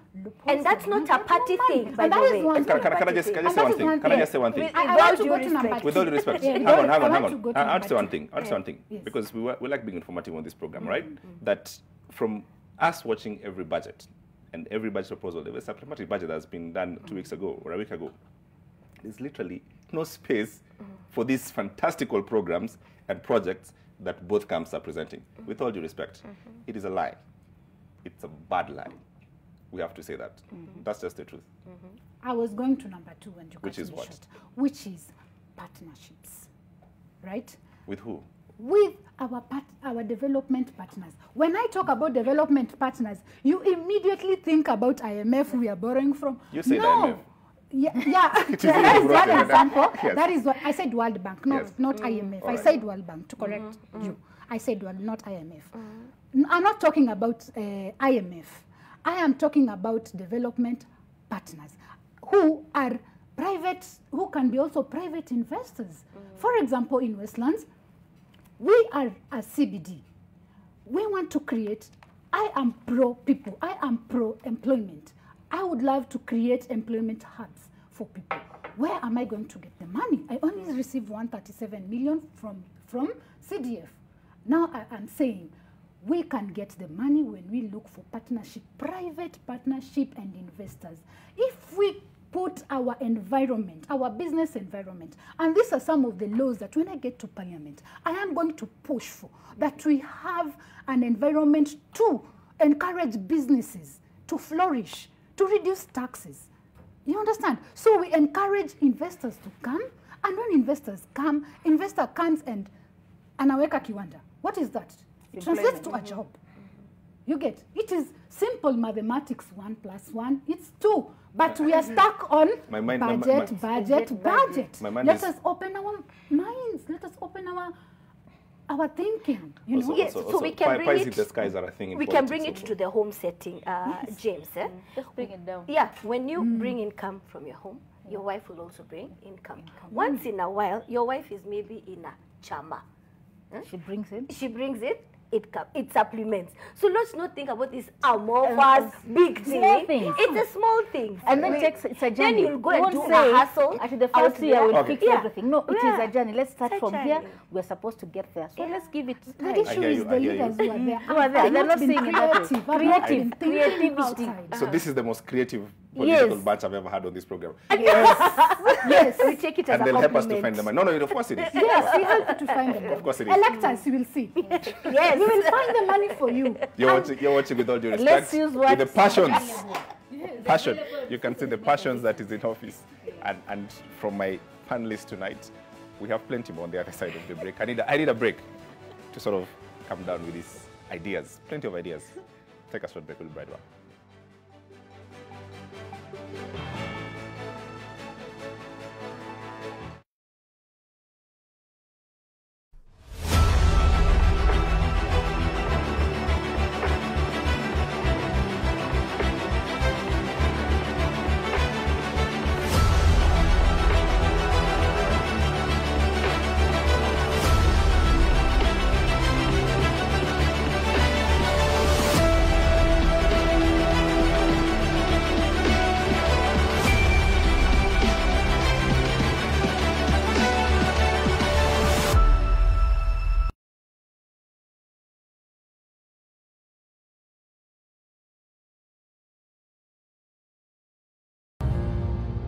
And that's not a party thing, by the way. Can I just say one thing? Can I just say one thing? I want to go to number 2. With all due respect. Hang on. I want to say one thing. Because we like being informative on this program, right? That from us watching every budget and every budget proposal, there was a supplementary budget that's been done 2 weeks ago or a week ago. There's literally no space for these fantastical programs and projects that both camps are presenting. With all due respect, it is a lie. It's a bad lie. We have to say that. That's just the truth. I was going to number 2 when you Which is what? Which is partnerships, right? With who? With our development partners. When I talk about development partners, you immediately think about IMF we are borrowing from. You said IMF. Yeah. That is one example. Yes. That is what I said. World Bank, not IMF. Right. I said World Bank to correct you. I said World, not IMF. I'm not talking about IMF. I am talking about development partners who are private, who can be also private investors. For example, in Westlands, we are a CBD. We want to create. I am pro people. I am pro employment. I would love to create employment hubs for people. Where am I going to get the money? I only received 137 million from CDF. Now I am saying we can get the money when we look for partnership, private partnership and investors. If we put our environment, our business environment, and these are some of the laws that when I get to Parliament, I am going to push for, that we have an environment to encourage businesses to flourish, to reduce taxes. You understand? So we encourage investors to come, and when investors come, investor comes and anaweka kiwanda. What is that? It translates to a job. You get? It is simple mathematics, 1 + 1, it's 2. But we are stuck on budget. Let us open our minds. Let us open our thinking. You know? Yes, so we can bring it. The skies are a thing in we can bring it to the home setting, James. Just bring it down. Yeah, when you bring income from your home, your wife will also bring income. Once in a while, your wife is maybe in a chama. She brings it. She brings it. It supplements. So let's not think about this amorphous big thing. It's a small thing. And then it's a journey. Then you'll go and do a hustle. After the first year, we'll fix everything. No, it is a journey. Let's start from here. We're supposed to get there. So let's give it time. The issue is the leaders who are there. They're not saying creativity. So this is the most creative political bunch I've ever had on this program. Yes, we take it as a compliment. And they'll help us to find the money. No, of course it is. Yes, we help you to find the money. Of course it is. Elect us, you will see. Yes. We will find the money for you. You're watching with all due respect. Let's use what? With the passions. Passion. You can see the passions that is in office. And from my panelists tonight, we have plenty more on the other side of the break. I need a break to sort of come down with these ideas. Plenty of ideas. Take a short break. We'll be right back.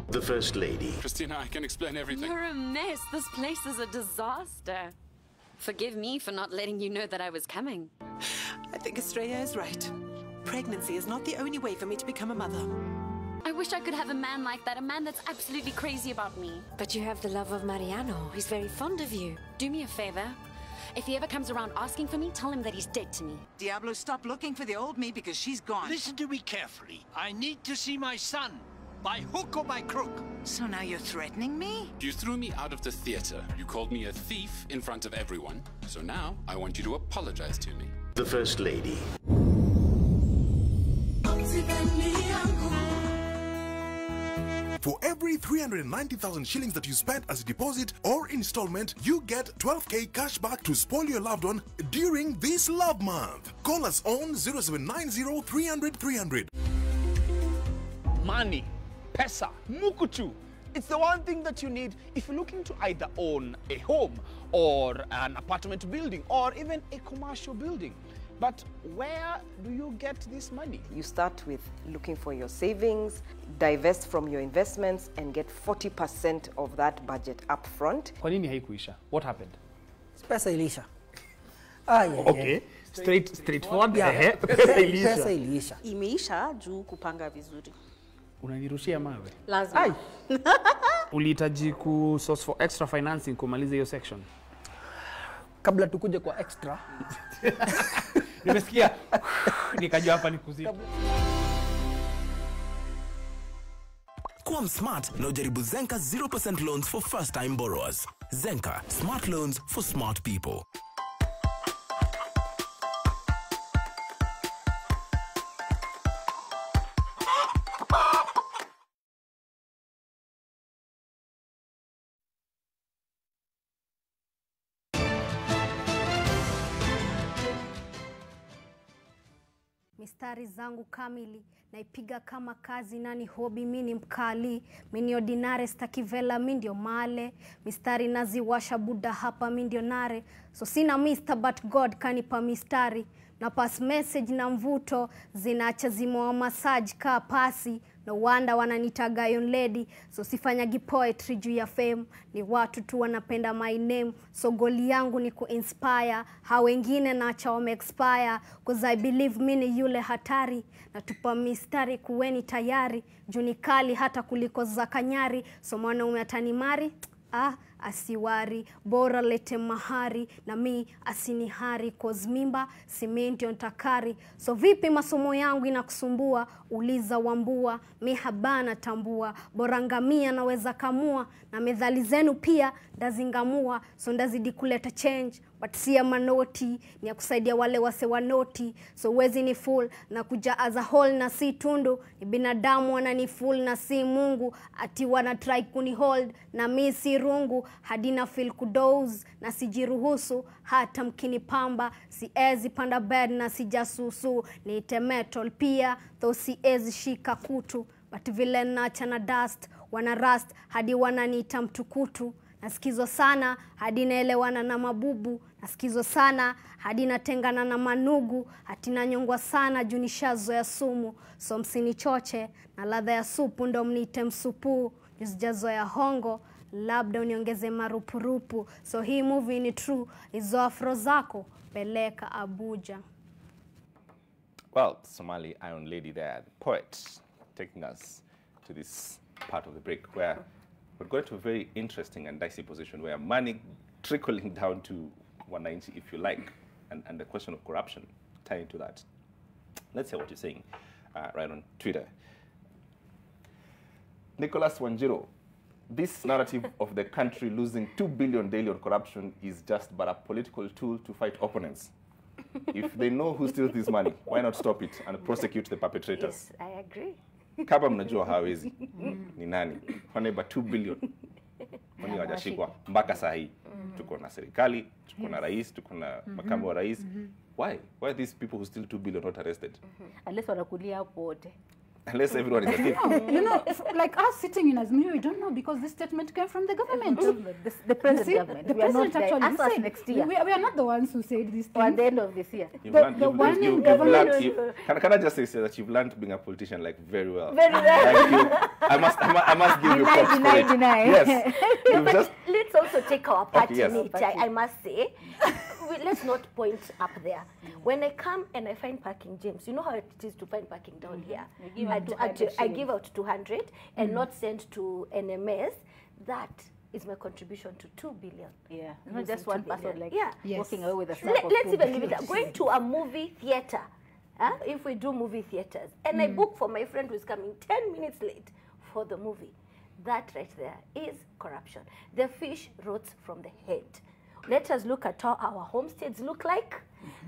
The First Lady. Christina, I can explain everything. You're a mess. This place is a disaster. Forgive me for not letting you know that I was coming. I think Estrella is right. Pregnancy is not the only way for me to become a mother. I wish I could have a man like that, a man that's absolutely crazy about me. But you have the love of Mariano. He's very fond of you. Do me a favor. If he ever comes around asking for me, tell him that he's dead to me. Diablo, stop looking for the old me because she's gone. Listen to me carefully. I need to see my son, by hook or by crook. So now you're threatening me? You threw me out of the theater. You called me a thief in front of everyone. So now I want you to apologize to me. The First Lady. For every 390,000 shillings that you spent as a deposit or installment, you get 12k cash back to spoil your loved one during this love month. Call us on 0790 300 300. Money, pesa, mukuchu. It's the one thing that you need if you're looking to either own a home or an apartment building or even a commercial building. But where do you get this money? You start with looking for your savings, divest from your investments, and get 40% of that budget up front. Kwa nini haikuisha? What happened? Pesa ilisha. Okay. Straightforward. Pesa ilisha. Imeisha juu kupanga vizuri. Unanirushia mawe? Lazima. Ulihitaji ku source for extra financing kumaliza hiyo section? Kabla tukuje kwa extra. Nimesikia nikajua hapa ni kuzidi. Kuwa smart na ujaribu Zenka 0% loans for first time borrowers. Zenka, smart loans for smart people. Mistari zangu kamili naipiga kama kazi, nani hobi mini mkali, mini ordinary stakivela mindio male, mistari naziwasha buda hapa mindio nare, so sina mister but God kanipa mistari, na pass message na mvuto zinaacha zimo wa massage ka pasi, no wonder wananitaga yon lady, so sifanyagi poetry juu ya fame, ni watu tu wanapenda my name, so goli yangu ni ku-inspire, hao wengine naacha wame expire, cause I believe mini yule hatari, na tupa mistari kuweni tayari, juu ni kali hata kuliko za kanyari, so mwanaume atanimari, asiwari, bora lete mahari, na mi asinihari, cause mimba simenti ontakari. So vipi masomo yangu inakusumbua, uliza wambua, mi habana tambua, bora ngamia naweza kamua, na methali zenu pia ndazingamua, so ndazidi kuleta change, but si ya manoti, ni ya kusaidia wale wase wanoti, so wezi ni full, na kuja as a whole na si tundu, ni binadamu wana ni full na si Mungu, ati wana try kuni hold, na mi si rungu, hadina feel kudoze, na sijiruhusu, hata mkini pamba, si ezi panda bed na si jasusu, ni metal pia, though si ezi shika kutu, but vile nacha na dust, wana rust, hadi wananiita mtukutu, nasikizo sana hadi naelewana na mabubu, nasikizo sana hadi natengana na manugu, hati nanyongwa sana juu nishazo ya sumu, so msinichoche na ladha ya supu ndo mniite msupu, juzijazo ya hongo labda uniongeze marupurupu, so hii movie ni true, izo afro zako peleka Abuja. Well, Somali Iron Lady there, the poet, taking us to this part of the break where we're going to a very interesting and dicey position where money trickling down to 190, if you like, and the question of corruption tie into that. Let's hear what you're saying right on Twitter. Nicholas Wanjiro, this narrative of the country losing 2 billion daily on corruption is just but a political tool to fight opponents. If they know who steals this money, why not stop it and prosecute the perpetrators? Yes, I agree. Kama mnajua hawezi ni nani? Wanaiba 2 billion. Wani wajashikwa mpaka saa hii. Tuko na serikali, tuko na rais, tuko na makamu wa rais. Why? Why are these people who steal 2 billion not arrested? Unless wanakulia hapo wote. Unless everyone is a thief. You know, like us sitting in Azimio, we don't know because this statement came from the government. The present government. The president actually said next year. We are not the ones who said this thing. Or at the end of this year. The one in government. Can I just say that you've learned being a politician like very well? Very well. Like I must give you props for it. Yes. No, but let's also take our part Okay, yes. in it, I must say. Let's not point up there. When I come and I find parking, James, you know how it is to find parking down here? I give out 200 and not send to NMS. That is my contribution to 2 billion. Yeah, not just one person like walking away with a sack of let's even leave it at going to a movie theater. If we do movie theaters, and I book for my friend who is coming 10 minutes late for the movie, that right there is corruption. The fish rots from the head. Let us look at how our homesteads look like.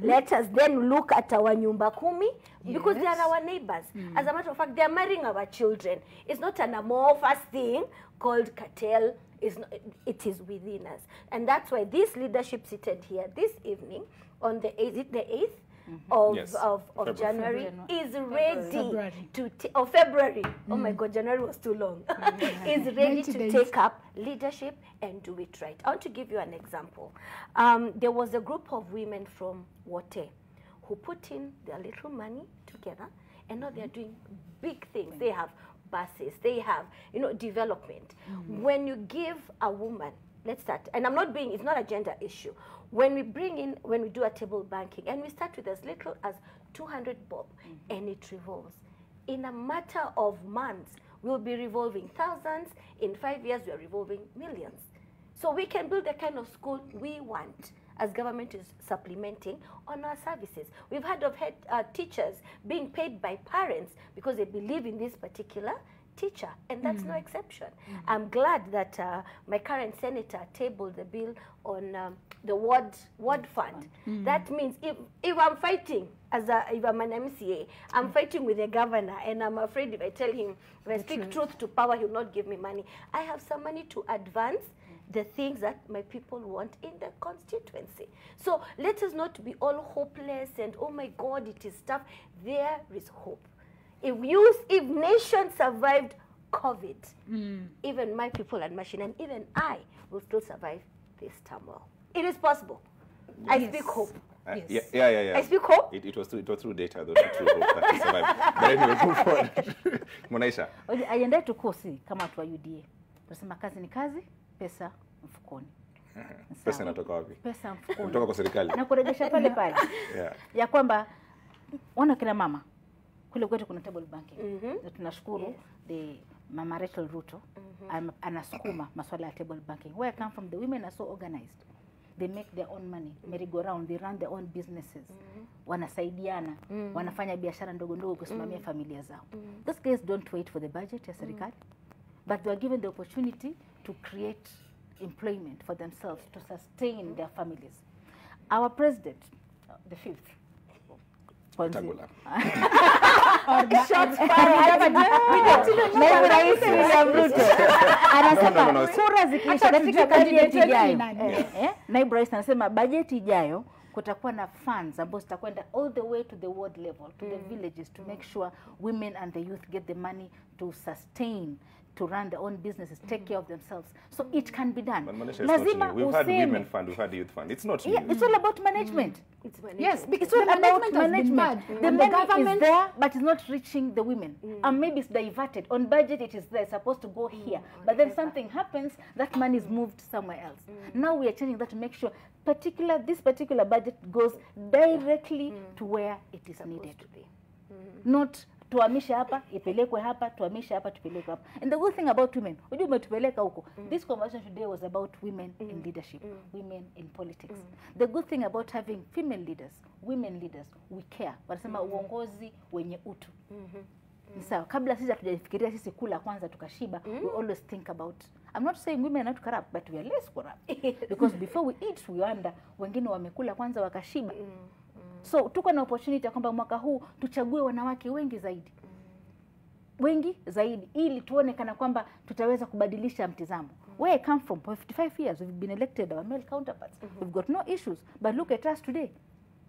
Let us then look at our nyumba kumi, because they are our neighbors. As a matter of fact, they are marrying our children. It's not an amorphous thing called cartel. It is within us. And that's why this leadership seated here this evening on the 8th of January is ready to February. Oh my God, January was too long. Is ready to take up leadership and do it right. I want to give you an example. There was a group of women from Wote who put in their little money together, and now they're doing big things. They have buses, they have, development. When you give a woman, let's start, and it's not a gender issue. When we do a table banking, and we start with as little as 200 bob, and it revolves. In a matter of months, we'll be revolving thousands. In 5 years, we are revolving millions. So we can build the kind of school we want, as government is supplementing on our services. We've heard of teachers being paid by parents because they believe in this particular teacher, and that's no exception. I'm glad that my current senator tabled the bill on the ward fund. That means if I'm fighting if I'm an MCA, I'm fighting with the governor, and I'm afraid if I tell him, if I speak truth to power, he'll not give me money. I have some money to advance the things that my people want in the constituency. So let us not be all hopeless and, oh my God, it is tough. There is hope. If nations survived COVID, even my people and machine, and even I will still survive this turmoil. It is possible. I speak hope. Yeah. I speak hope. It was through data, though, not through hope that we survived. But anyway, move forward. Monaisha. Aiendae tukosi kama watu wa UDA. Tunasema kazi ni kazi, pesa mfukoni. Pesa inatoka wapi? Pesa mfukoni. Kutoka kwa serikali. Na kurejesha pale pale. Ya kwamba wana kina mama kule kwetu kuna table banking. Na tunashukuru the Mama Rachel Ruto anasukuma masuala ya table banking. Where I come from, the women are so organized. They make their own money, merry-go-round, they run their own businesses. Wanasaidiana, wanafanya biashara ndogo ndogo kusimamia familia zao. Those guys don't wait for the budget ya serikali, but they are given the opportunity to create employment for themselves, to sustain their families. Our president, the fifth, anasema kura zikiisha katika bajeti ijayo, naibu rais anasema bajeti ijayo kutakuwa na funds ambazo zitakwenda all the way to the ward level, to the villages, to make sure women and the youth get the money to sustain, to run their own businesses, take care of themselves. So it can be done. Lazima we've had women fund, we've had youth fund. It's not new. Yeah, it's all about management. It's management. Yes, because it's all about management. The money is there, but it's not reaching the women. And maybe it's diverted. On budget, it is there, it's supposed to go here. But then something happens, that money is moved somewhere else. Now we are changing that to make sure this particular budget goes directly to where it is needed. Not tuhamishe hapa, ipelekwe hapa, tuhamishe hapa, tupelekwe hapa. And the good thing about women, unajua umetupeleka huko. This conversation today was about women in leadership, women in politics. The good thing about having female leaders, women leaders, we care. Wanasema uongozi wenye utu. Sawa, kabla sisi hatujafikiria sisi kula kwanza tukashiba, we always think about, I'm not saying women are not corrupt, but we are less corrupt. Because before we eat, we wonder, wengine wamekula kwanza wakashiba. So tuko na opportunity ya kwamba mwaka huu tuchague wanawake wengi zaidi. Wengi zaidi ili tuone kana kwamba tutaweza kubadilisha mtizamo. Where I come from, for 55 years we've been elected our male counterparts. We've got no issues, but look at us today.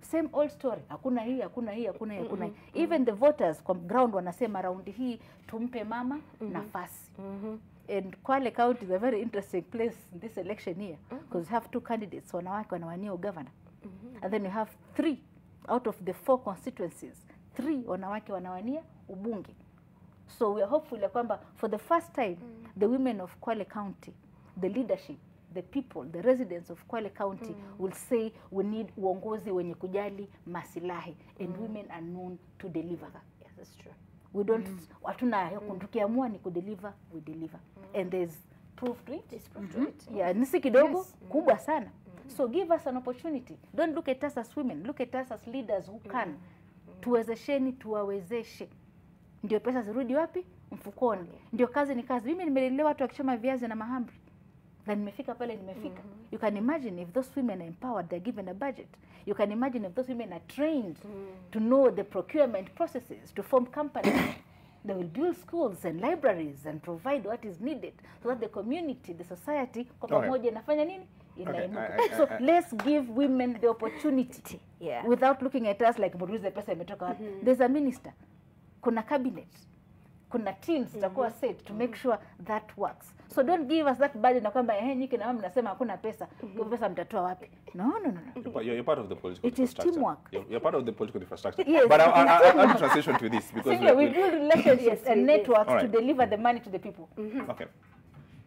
Same old story. Hakuna hii, hakuna hii, hakuna hii, hakuna hii. Even the voters kwa ground wanasema round hii tumpe mama nafasi. And Kwale County is a very interesting place in this election here because we have two candidates wanawake wanawania governor. And then we have 3 out of the 4 constituencies, 3 wanawake wanawania ubunge. So we are hopeful kwamba for the first time the women of Kwale County, the leadership the people, the residents of Kwale County will say we need uongozi wenye kujali masilahi, and women are known to deliver. Yes, that's true. We don't, hatuna tukiamua ni kudeliver, we deliver. And there's proof to it. Yeah, nisi kidogo, kubwa sana. So give us an opportunity. Don't look at us as women, look at us as leaders who can. Tuwezesheni, tuwawezeshe. Ndio pesa zirudi wapi? Mfukoni. Ndio kazi ni kazi. Mimi nimelelewa watu wakichoma viazi na mahamri. Na nimefika pale nimefika. You can imagine if those women are empowered, they're given a budget. You can imagine if those women are trained to know the procurement processes, to form companies. They will build schools and libraries and provide what is needed so that the community, the society, kwa pamoja inafanya nini? So let's give women the opportunity without looking at us like Muruze pesa imetoka wapi. There's a minister, kuna cabinet, kuna teams takuwa set to make sure that works. So don't give us that burden na kwamba nyinyi na mama mnasema hakuna pesa, pesa mtatoa wapi? No. You're part of the political infrastructure. It is teamwork. You're part of the political infrastructure. Yes, but I'll transition to this because we build relationships and networks to deliver the money to the people. Okay.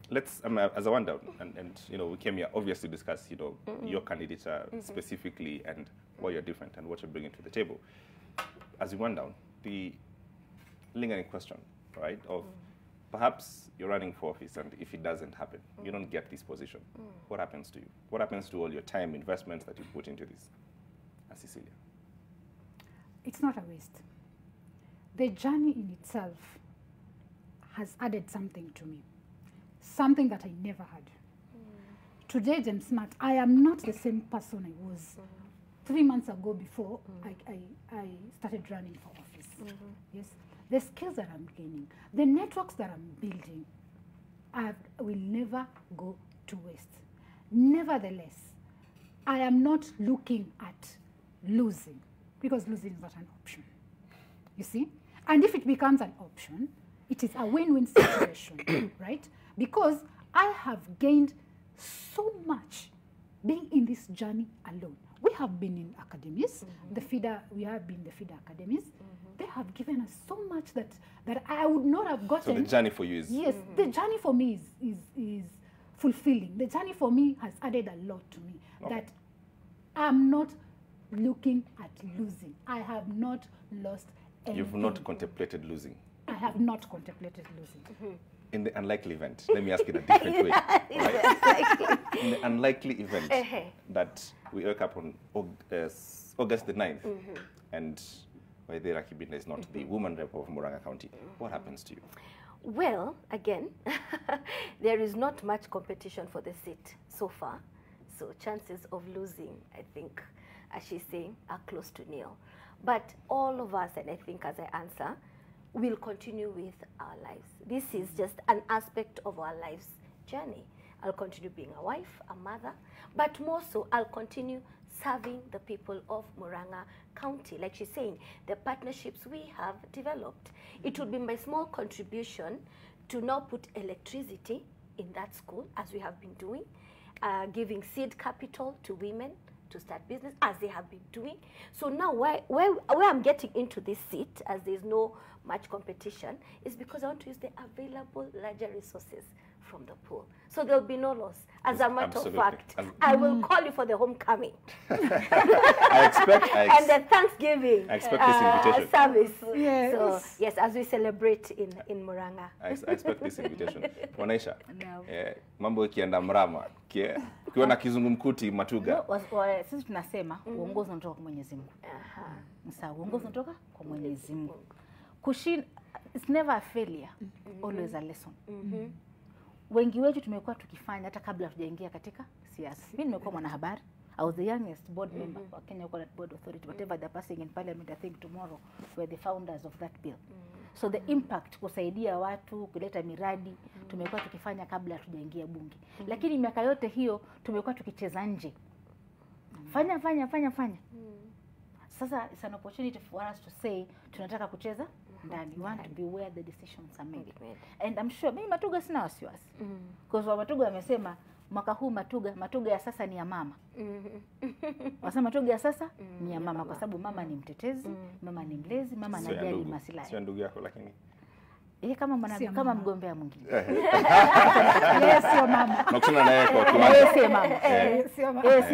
Let's, as a one down, and you know, we came here obviously to discuss, you know, your candidature specifically and why you're different and what you're bringing to the table. As we went down, the lingering question, right, of perhaps you're running for office and if it doesn't happen, you don't get this position. What happens to you? What happens to all your time, investments that you put into this? As Cecilia. It's not a waste. The journey in itself has added something to me. Something that I never had. Today, James Smart, I am not the same person I was 3 months ago before I started running for office. Yes, the skills that I'm gaining, the networks that I'm building, will never go to waste. Nevertheless, I am not looking at losing, because losing is not an option. You see? And if it becomes an option, it is a win-win situation, right? Because I have gained so much being in this journey alone. We have been in academies, we have been the feeder academies. They have given us so much that I would not have gotten. So the journey for you is... Yes, the journey for me is fulfilling. The journey for me has added a lot to me. That I'm not looking at losing. I have not lost anything. You've not contemplated losing. I have not contemplated losing. In the unlikely event, let me ask it a different way. Right? In the unlikely event that we wake up on August the 9th and Waithera Kibinda is not the woman rep of Murang'a County, what happens to you? Well, again, there is not much competition for the seat so far. So chances of losing, I think, as she's saying, are close to nil. But all of us, and I think as I answer, will continue with our lives. This is just an aspect of our lives journey. I'll continue being a wife, a mother, but more so, I'll continue serving the people of Murang'a County. Like she's saying, the partnerships we have developed. It would be my small contribution to now put electricity in that school, as we have been doing, giving seed capital to women to start business, as they have been doing. So now where I'm getting into this seat, as there's no much competition, is because I want to use the available larger resources from the pool. So there'll be no loss. As a matter of fact, I will call you for the homecoming. I expect and the Thanksgiving this invitation. Service. Yes. So, yes, as we celebrate in Murang'a. I expect this invitation. Wanaisha, mambo ikienda mrama, ukiwa na kizungumkuti Matuga. Sisi tunasema uongozi unatoka kwa Mwenyezi Mungu. Sawa, uongozi unatoka kwa Mwenyezi Mungu. Kushin, it's never a failure, always a lesson. Wengi wetu tumekuwa tukifanya hata kabla tujaingia katika siasa. Mimi nimekuwa mwanahabari. I was the youngest board member for Kenya Board Authority. Whatever they're passing in parliament, I think tomorrow, we're the founders of that bill. So the impact kusaidia watu, kuleta miradi, tumekuwa tukifanya kabla tujaingia bunge. Lakini miaka yote hiyo tumekuwa tukicheza nje. Fanya. Sasa it's an opportunity for us to say tunataka kucheza ndani. We want to be where the decisions are made. And I'm sure mimi Matuga sina wasiwasi. Because Matuga amesema mwaka huu Matuga ya sasa ni ya mama. Wasema Matuga ya sasa ni ya mama kwa sababu mama ni mtetezi, mama ni mlezi, mama anajali maslahi. Sio ndugu yako lakini kama mgombea mwingine. Yes, sio mama. Nakutana naye kwa kiwanja. Yes, sio mama. Sio mama. Yes,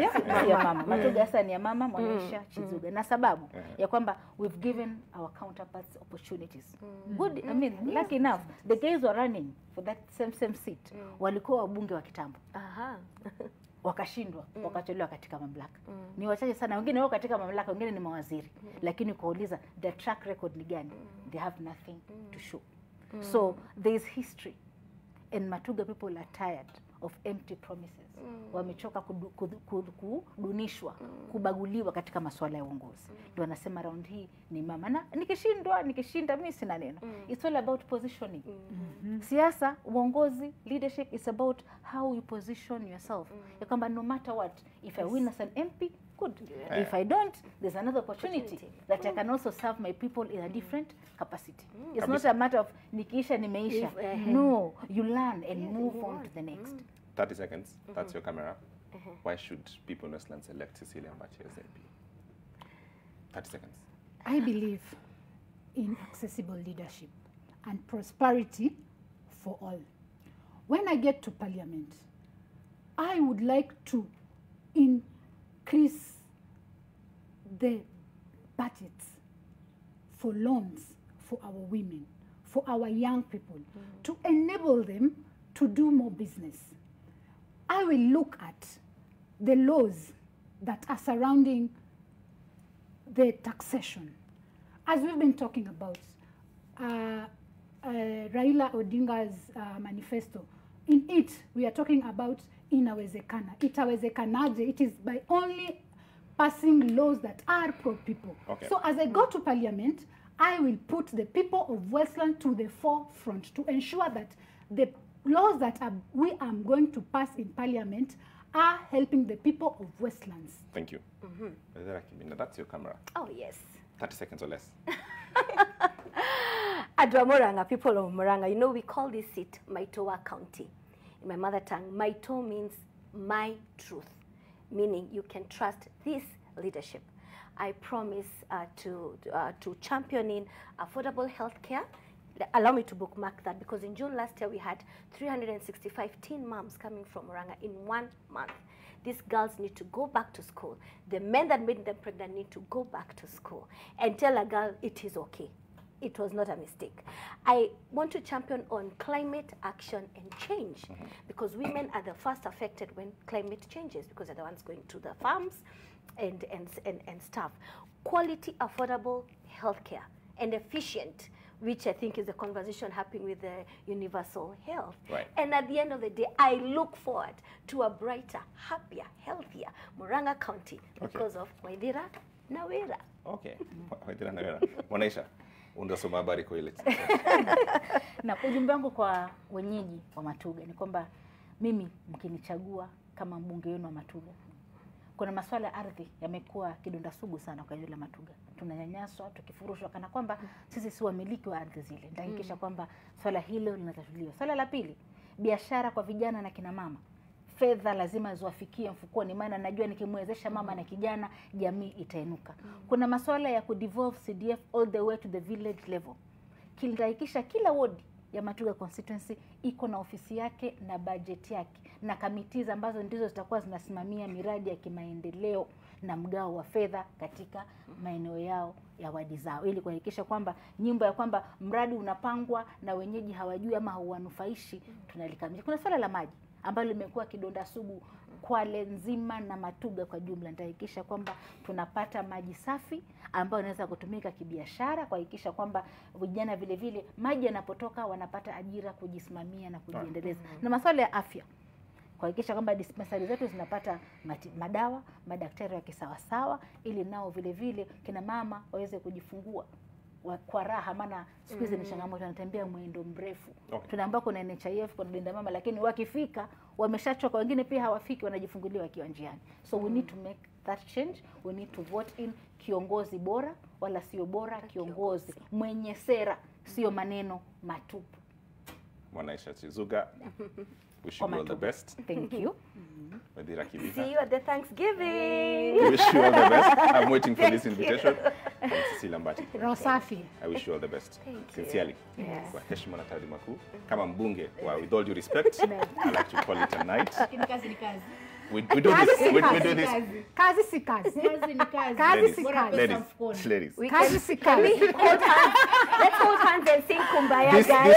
sio mama. Matuga sasa ni ya mama Mwanaisha Chizuga. Na sababu ya kwamba we've given our counterparts opportunities. Good, I mean, lucky enough, the guys were running for that same seat. Walikuwa wabunge wa kitambo. Wakashindwa, wakatolewa katika mamlaka. Ni wachache sana, wengine wao katika mamlaka, wengine ni mawaziri. Lakini kuuliza the track record ni gani? They have nothing to show. So there is history, and Matuga people are tired of empty promises. Wamechoka kudunishwa, kubaguliwa katika masuala ya uongozi. Ndio wanasema round hii ni mama, na nikishinda mimi sina neno. It's all about positioning. Siasa, uongozi, leadership is about how you position yourself. Ya kwamba no matter what, if I win as an MP, good. If I don't, there's another opportunity that I can also serve my people in a different capacity. It's not a matter of nikiisha nimeisha. No, you learn and move on to the next. 30 seconds. That's your camera. Why should people in Westlands elect Cecilia Mbachi as MP? 30 seconds. I believe in accessible leadership and prosperity for all. When I get to Parliament, I would like to increase the budgets for loans for our women, for our young people, to enable them to do more business. I will look at the laws that are surrounding the taxation. As we've been talking about, Raila Odinga's manifesto, in it we are talking about inawezekana. Itawezekanaje? It is by only passing laws that are pro-people. So as I go to Parliament, I will put the people of Westland to the forefront to ensure that the laws that we are going to pass in Parliament are helping the people of Westlands. Thank you. That's your camera. Oh, yes. 30 seconds or less. Adwa Muranga, people of Muranga, you know, we call this seat Maitoa County. In my mother tongue, Maito means my truth, meaning you can trust this leadership. I promise to champion in affordable health care. Allow me to bookmark that, because in June last year we had 365 teen moms coming from Muranga in 1 month. These girls need to go back to school. The men that made them pregnant need to go back to school and tell a girl it is okay. It was not a mistake. I want to champion on climate action and change, because women are the first affected when climate changes, because they're the ones going to the farms and stuff. Quality, affordable healthcare and efficient, which I think is the conversation happening with the universal health. Right. And at the end of the day, I look forward to a brighter, happier, healthier Muranga County because of Waithira Nawira. Okay. Waithira Nawira. Mwanaisha, unasoma habari kwa ile. Na ujumbe wangu kwa wenyeji wa Matuga ni kwamba mimi mkinichagua kama mbunge wenu wa Matuga, kuna masuala ya ardhi yamekuwa kidonda sugu sana kwa ile Matuga. Tunanyanyaswa, tukifurushwa kana kwamba sisi si wamiliki wa ardhi zile. Nitahakikisha kwamba swala hilo linatatuliwa. Swala la pili, biashara kwa vijana na kina mama. Fedha lazima ziwafikie mfukoni, maana najua nikimwezesha mama na kijana, jamii itainuka. Kuna masuala ya kudevolve CDF all the way to the village level. Nitahakikisha kila ward ya Matuga constituency iko na ofisi yake na budget yake na kamiti ambazo ndizo zitakuwa zinasimamia miradi ya kimaendeleo na mgao wa fedha katika maeneo yao ya wadi zao, ili kuhakikisha kwamba nyimbo ya kwamba mradi unapangwa na wenyeji hawajui ama hauwanufaishi tunalikamilisha. Kuna swala la maji ambalo limekuwa kidonda sugu Kwale nzima na Matuga kwa jumla. Nitahakikisha kwamba tunapata maji safi ambayo yanaweza kutumika kibiashara, kuhakikisha kwamba vijana vile vile maji yanapotoka wanapata ajira, kujisimamia na kujiendeleza. Na masuala ya afya, kuhakikisha kwamba dispensary zetu zinapata madawa, madaktari wa kisawasawa, ili nao vile vile kina mama waweze kujifungua kwa raha, maana siku hizi ni changamoto, wanatembea mwendo mrefu. Tunaambia kuna NHIF, kuna Linda Mama, lakini wakifika wameshachoka, wengine pia hawafiki, wanajifungulia wakiwa njiani. So we need to make that change. We need to vote in kiongozi bora, wala sio bora, kiongozi mwenye sera, sio maneno matupu. Mwanaisha Chizuga, wish you all the best. Thank you. See you at the Thanksgiving. Wish you all the best. I'm waiting for this invitation. and Cecilia Mbati. Rosafi. I wish you all the best. Thank you. Sincerely. Yes. Kwa heshima na taadhima kuu. Kama mbunge, with all due respect, I like to call it a night. We do this. We do this. Kazi si kazi. Kazi si kazi. Ladies. Kazi si kazi. Let's hold hands and sing Kumbaya, This guys.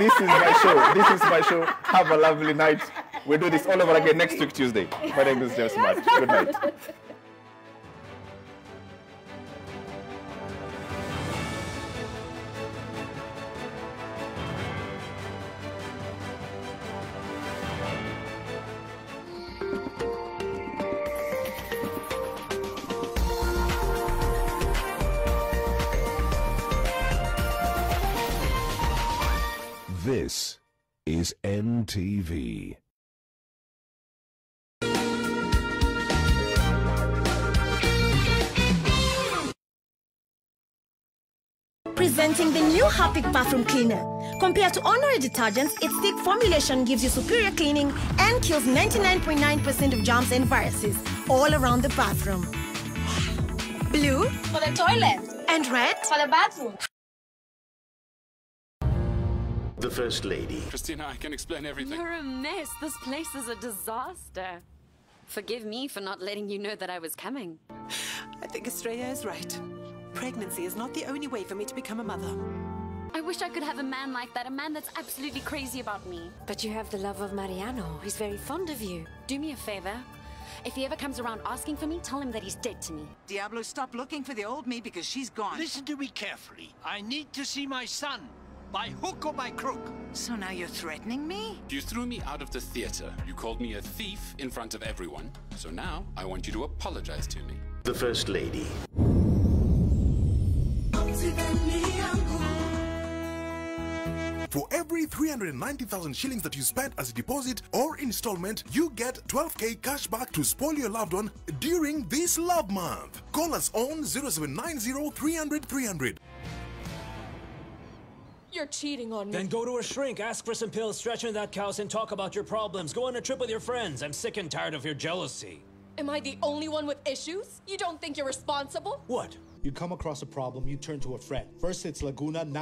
is my show. This is my show. Have a lovely night. We'll do this all over again next week, Tuesday. My name is James March. Good night. This is NTV. Presenting the new Harpic bathroom cleaner. Compared to ordinary detergents, its thick formulation gives you superior cleaning and kills 99.9% of germs and viruses all around the bathroom. Blue for the toilet and red for the bathroom. The First Lady. Christina, I can explain everything. You're a mess. This place is a disaster. Forgive me for not letting you know that I was coming. I think Estrella is right. Pregnancy is not the only way for me to become a mother. I wish I could have a man like that, a man that's absolutely crazy about me. But you have the love of Mariano. He's very fond of you. Do me a favor. If he ever comes around asking for me, tell him that he's dead to me. Diablo, stop looking for the old me because she's gone. Listen to me carefully. I need to see my son. By hook or by crook. So now you're threatening me? You threw me out of the theater. You called me a thief in front of everyone. So now I want you to apologize to me. The First Lady. For every 390,000 shillings that you spend as a deposit or installment, you get 12k cash back to spoil your loved one during this love month. Call us on 0790 300 300. You're cheating on me. Then go to a shrink, ask for some pills, stretch in that couch, and talk about your problems. Go on a trip with your friends. I'm sick and tired of your jealousy. Am I the only one with issues? You don't think you're responsible? What? You come across a problem, you turn to a friend. First it's Laguna, now